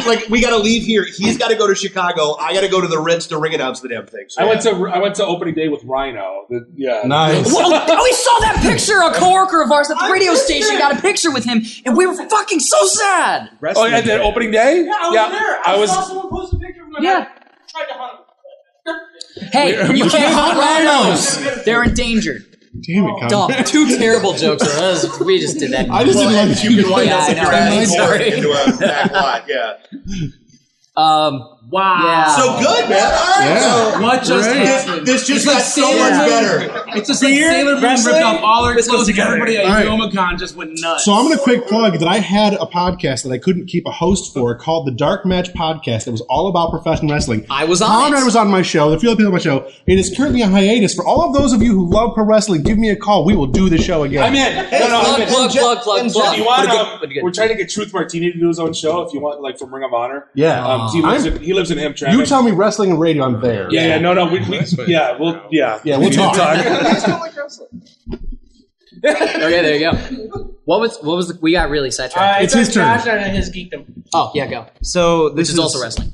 S2: go.
S9: We got to leave here. He's got to go to Chicago. I got to go to the Ritz to ring announce the damn thing. So,
S8: I went to opening day with Rhino.
S7: Nice.
S2: Well, we saw that picture. A coworker of ours at the radio station got a picture with him, and we were fucking so sad.
S8: Oh, at the opening day?
S10: Yeah, I was there. I saw someone post a picture of him.
S2: Yeah.
S10: Tried to hunt him.
S2: Hey, you can't hunt rhinos. They're endangered.
S7: Damn it, Con.
S2: Dumb. Two terrible jokes. We just did that.
S7: I just didn't like
S9: you can wind up
S2: I
S9: with your
S2: know,
S9: ass
S2: sorry.
S9: into a back lot. Yeah.
S2: Wow. Yeah.
S9: So good, man. All right.
S7: Yeah.
S9: So
S10: What just happened?
S9: this just got so much better.
S10: It's just like Sailor Moon ripped off all her clothes. Everybody at
S7: All right.
S10: Yomicon just went nuts.
S7: So I'm going to quick plug that I had a podcast that I couldn't keep a host for called the Dark Match Podcast. That was all about professional wrestling.
S2: I was on
S7: Conrad
S2: it.
S7: was on my show. The few other people on my show. It is currently on hiatus. For all of those of you who love pro wrestling, give me a call. We will do the show again.
S8: I'm in.
S2: Plug.
S8: If you want, we're trying to get Truth Martini to do his own show. If you want, like from Ring of Honor.
S7: Yeah.
S8: He lives in Hamtramck.
S7: You tell me wrestling and radio, I'm there.
S8: Yeah. No. We'll
S7: We'll talk.
S2: Okay, there you go. What was we got really sidetracked.
S7: It's his turn.
S4: Josh and his geekdom.
S2: Oh, yeah, go.
S6: So
S2: Which is also wrestling.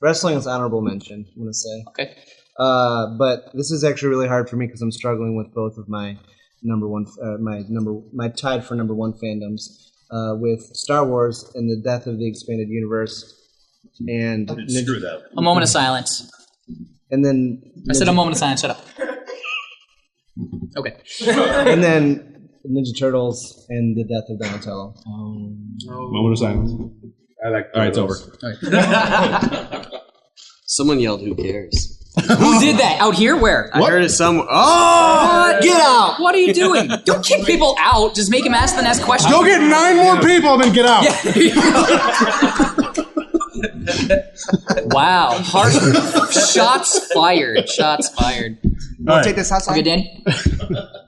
S6: Wrestling is honorable mention, I'm going to say.
S2: Okay.
S6: But this is actually really hard for me because I'm struggling with both of my my tied for number one fandoms with Star Wars and the death of the expanded universe and
S9: Screw that.
S2: A moment of silence.
S6: And then
S2: I said a moment of silence. Shut up. Okay.
S6: And then Ninja Turtles and the death of Donatello.
S7: Moment of silence.
S8: I like.
S7: All right, it's over.
S12: Someone yelled, "Who cares?"
S2: Who did that? Out here? Where?
S12: I heard it somewhere. Oh,
S2: Get out! What are you doing? Don't kick people out. Just make them ask the next question.
S7: Go get 9 more people, then get out.
S2: Wow. Harsh. Shots fired. Shots fired.
S5: Want to take this outside?
S2: Okay, Dan?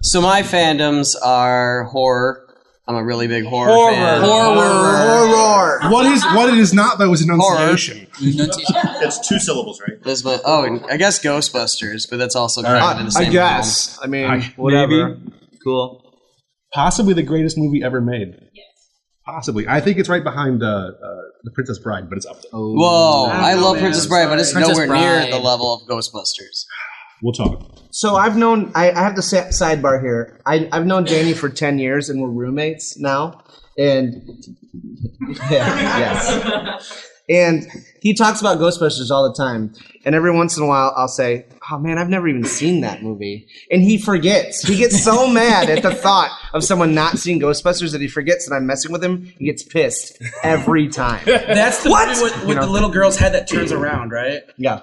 S12: So my fandoms are horror. I'm a really big horror fan.
S6: Horror.
S7: What it is not, though, is enunciation.
S9: It's 2 syllables, right?
S12: That's my, and I guess Ghostbusters, but that's also kind of in the same
S6: I guess. I mean, whatever. Cool.
S7: Possibly the greatest movie ever made. Yes. Possibly. I think it's right behind The Princess Bride, but it's up there.
S12: Whoa, I love Princess Bride, but it's
S2: Princess
S12: nowhere
S2: Bride.
S12: near the level of Ghostbusters.
S7: We'll talk.
S6: So I've known, I have the sidebar here. I've known Danny for 10 years and we're roommates now. And, yes. And he talks about Ghostbusters all the time. And every once in a while I'll say, oh man, I've never even seen that movie. And he forgets. He gets so mad at the thought of someone not seeing Ghostbusters that he forgets that I'm messing with him. He gets pissed every time.
S3: That's the movie with the little girl's head that turns around, right?
S6: Yeah.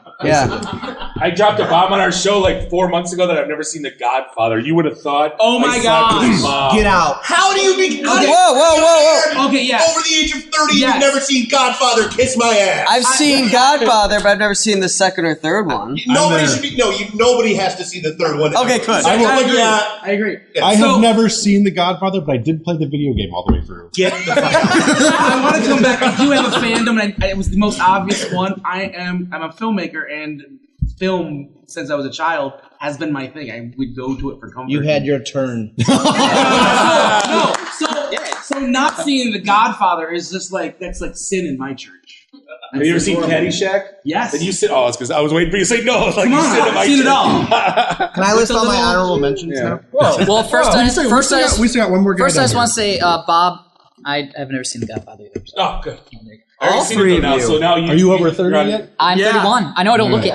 S8: I dropped a bomb on our show like 4 months ago that I've never seen The Godfather. You would have thought.
S3: Oh my God!
S6: Get out!
S9: How do you be?
S12: Whoa.
S3: Okay, yeah.
S9: Over the age of 30, you've never seen Godfather. Kiss my ass.
S12: I've seen Godfather, but I've never seen the second or third one.
S9: Nobody should be. Nobody has to see the third one.
S12: Okay, good.
S3: I agree.
S7: I have never seen The Godfather, but I did play the video game all the way through.
S9: Get the fuck out.
S3: I want to come back. I do have a fandom, and it was the most obvious one. I'm a filmmaker, and film, since I was a child, has been my thing. I would go to it for comfort.
S6: You had your turn.
S3: So not seeing The Godfather is just like, that's like sin in my church.
S8: Have you ever seen Caddyshack?
S3: Yes.
S8: Then you sit. Oh, it's because I was waiting for you to say no. Like
S3: Come on, I've seen it all.
S6: Can I list all my honorable mentions now?
S2: Well, first I
S7: we still got one more guy.
S2: First, I just
S7: down
S2: want to say, Bob, I've never seen The Godfather either. So.
S8: Oh, good.
S2: All three of
S8: now,
S2: you.
S8: So now
S7: Are you over 30 yet?
S2: I'm 31. I know I don't look it.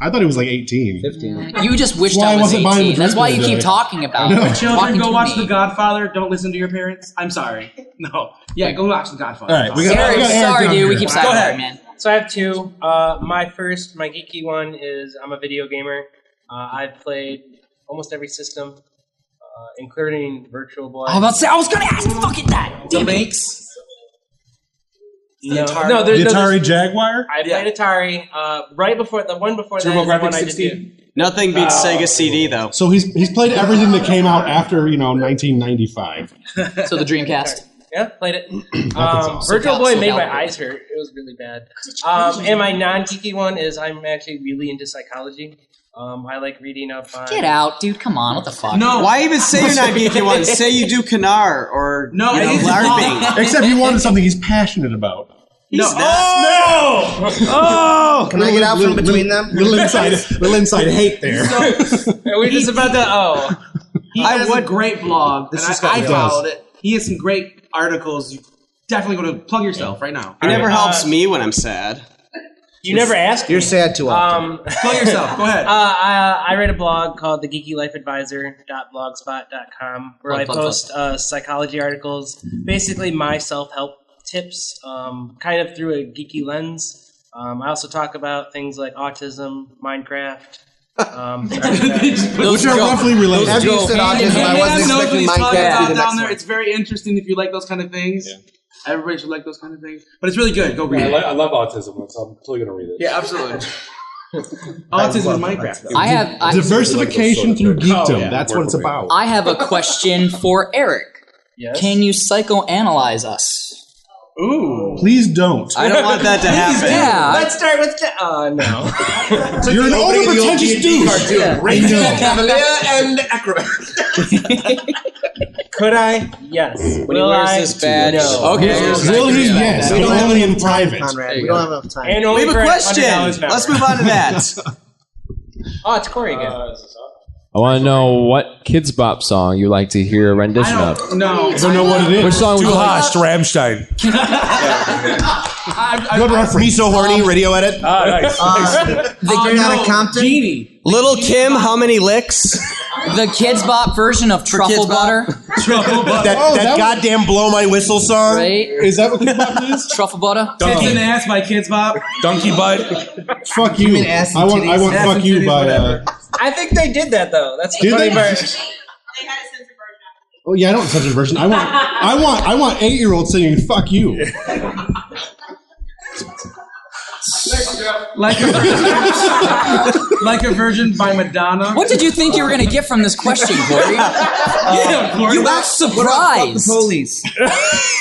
S7: I thought it was like 18.
S6: 15.
S2: You just wished
S7: That's why
S2: I was
S7: wasn't buying
S2: 18.
S7: the
S2: That's why you
S7: drink
S2: keep
S7: today.
S2: talking about it.
S3: Children, go watch
S2: me.
S3: The Godfather. Don't listen to your parents. I'm sorry. No. Yeah, go watch The Godfather.
S7: All right, we got
S2: Eric, sorry,
S7: down
S2: dude. We
S7: here.
S2: keep
S4: Go ahead,
S2: sidebarring, man.
S4: So I have two. My geeky one is I'm a video gamer. I've played almost every system, including Virtual Boy.
S2: I was going to ask fucking that.
S3: The Lynx.
S4: No,
S7: The Atari Jaguar?
S4: I played Atari. Right before the one before that. is the
S8: TurboGrafx
S4: one I did
S8: 16?
S12: Nothing beats Sega CD though.
S7: So he's played everything that came out after 1995.
S2: So the Dreamcast.
S4: Yeah, played it.
S7: awesome.
S4: Virtual Boy made my
S2: SoCal.
S4: eyes hurt. It was really bad. And my non-geeky one is I'm actually really into psychology. I like reading up on...
S2: Get out, dude. Come on. What the fuck?
S3: No.
S12: Why even say you're not geeky one? Say you do Canar or LARPing.
S7: Except he wanted something he's passionate about.
S12: He's
S3: No.
S12: Oh!
S6: Can I get out from between them?
S7: Little inside hate there.
S4: Are we just about to...
S3: He has a great blog, and
S6: just
S3: I
S6: got
S3: followed it. He has some great articles. You definitely go to plug yourself right now.
S12: It never helps me when I'm sad.
S4: You never asked me.
S6: You're sad too often.
S3: Plug yourself. Go ahead.
S4: I read a blog called the geekylifeadvisor.blogspot.com where I post psychology articles, basically my self-help tips, kind of through a geeky lens. I also talk about things like autism, Minecraft.
S7: Which are roughly related.
S6: After you said autism, I wasn't expecting Minecraft to be the next one.
S3: It's very interesting if you like those kind of things. Yeah. Everybody should like those kind of things. But it's really good. Go read it.
S8: I love autism, so I'm totally going to read it.
S3: Yeah, absolutely. Autism and Minecraft.
S2: I have
S7: Diversification through geekdom. That's what it's about.
S2: I have a question for Eric.
S4: Yes?
S2: Can you psychoanalyze us?
S3: Ooh.
S7: Please don't.
S12: I don't want that to happen.
S2: Yeah.
S4: Let's start with... no.
S7: You're an over-pretentious douche.
S9: Ranger, Cavalier, and Acrobat.
S4: Could I? Yes.
S12: When he wears this badge.
S4: No.
S12: Okay.
S7: Will he? Yes.
S6: We don't have
S7: Only in
S6: enough time,
S7: private.
S6: Conrad. We don't have enough time.
S4: And
S12: We
S4: only
S12: have
S4: for
S12: a question.
S4: $100 an hour.
S12: Let's move on to that.
S4: Oh, it's Corey again.
S1: I want to know what Kids Bop song you like to hear a rendition of.
S3: No.
S7: I don't know what it is.
S1: Which song would you like?
S8: Rammstein.
S7: Good reference.
S9: Me So Horny, radio edit.
S8: Nice.
S6: Not a Compton?
S3: Genie.
S12: Little Kim, how many licks?
S2: The Kids Bop version of Truffle
S12: Kids Bop?
S2: Butter.
S9: That goddamn Blow My Whistle song.
S2: Right?
S7: Is that what Kids Bop is?
S2: Truffle Butter.
S3: Tits and Ass by Kids Bop.
S8: Donkey Butt.
S7: Fuck you.
S6: ass
S7: I
S6: and
S7: want
S6: titties.
S7: Fuck
S3: and
S7: You
S3: titties,
S7: by...
S3: whatever.
S4: I think they did that, though. That's the
S7: Did
S4: funny
S7: they?
S4: part.
S15: They had a censored version.
S7: Oh yeah, I don't want such a version. I want 8-year-olds singing "Fuck You."
S3: Like a Virgin by Madonna.
S2: What did you think you were going to get from this question, Corey?
S3: Yeah, of course.
S2: You got surprised.
S6: Police.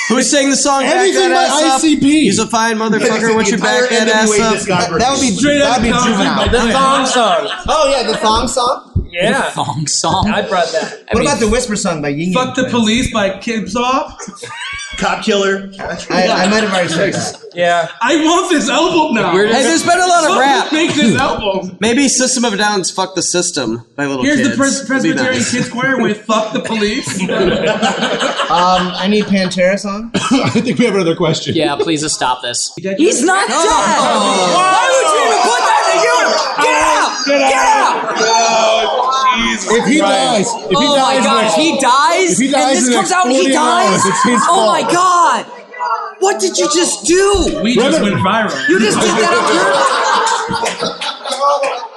S12: Who's saying the song? Back
S7: Anything
S12: that
S7: by
S12: ass up?
S7: ICP.
S12: He's a fine motherfucker. Once you back that ass up.
S6: That would be juvenile.
S4: The thong song.
S6: Oh yeah, the thong song.
S4: Yeah.
S2: Thong song.
S4: I brought that.
S6: What about the whisper song by Ying?
S3: Fuck the Police by Kids Bop.
S9: Cop killer.
S6: I might have already said that.
S4: Yeah.
S3: I want this album now.
S12: Hey, there's been a lot of rap.
S3: Make this album.
S12: Maybe System of a Down's "Fuck the System" by Little
S3: Here's
S12: Kids.
S3: the Presbyterian
S12: Nice.
S3: Kids Choir with "Fuck the Police."
S6: I need Pantera song.
S7: I think we have another question.
S2: Yeah, please just stop this.
S18: He's not dead. Why would you even put that in the universe? Get out! Get out!
S7: If he dies,
S18: Oh my God! If he dies,
S7: if he dies
S18: and
S7: in
S18: this
S7: the
S18: comes
S7: next
S18: out and he
S7: 48
S18: dies.
S7: hours, it's his
S18: Oh my
S7: fault.
S18: God! What did you just do?
S3: We just went viral.
S18: You just did that up here.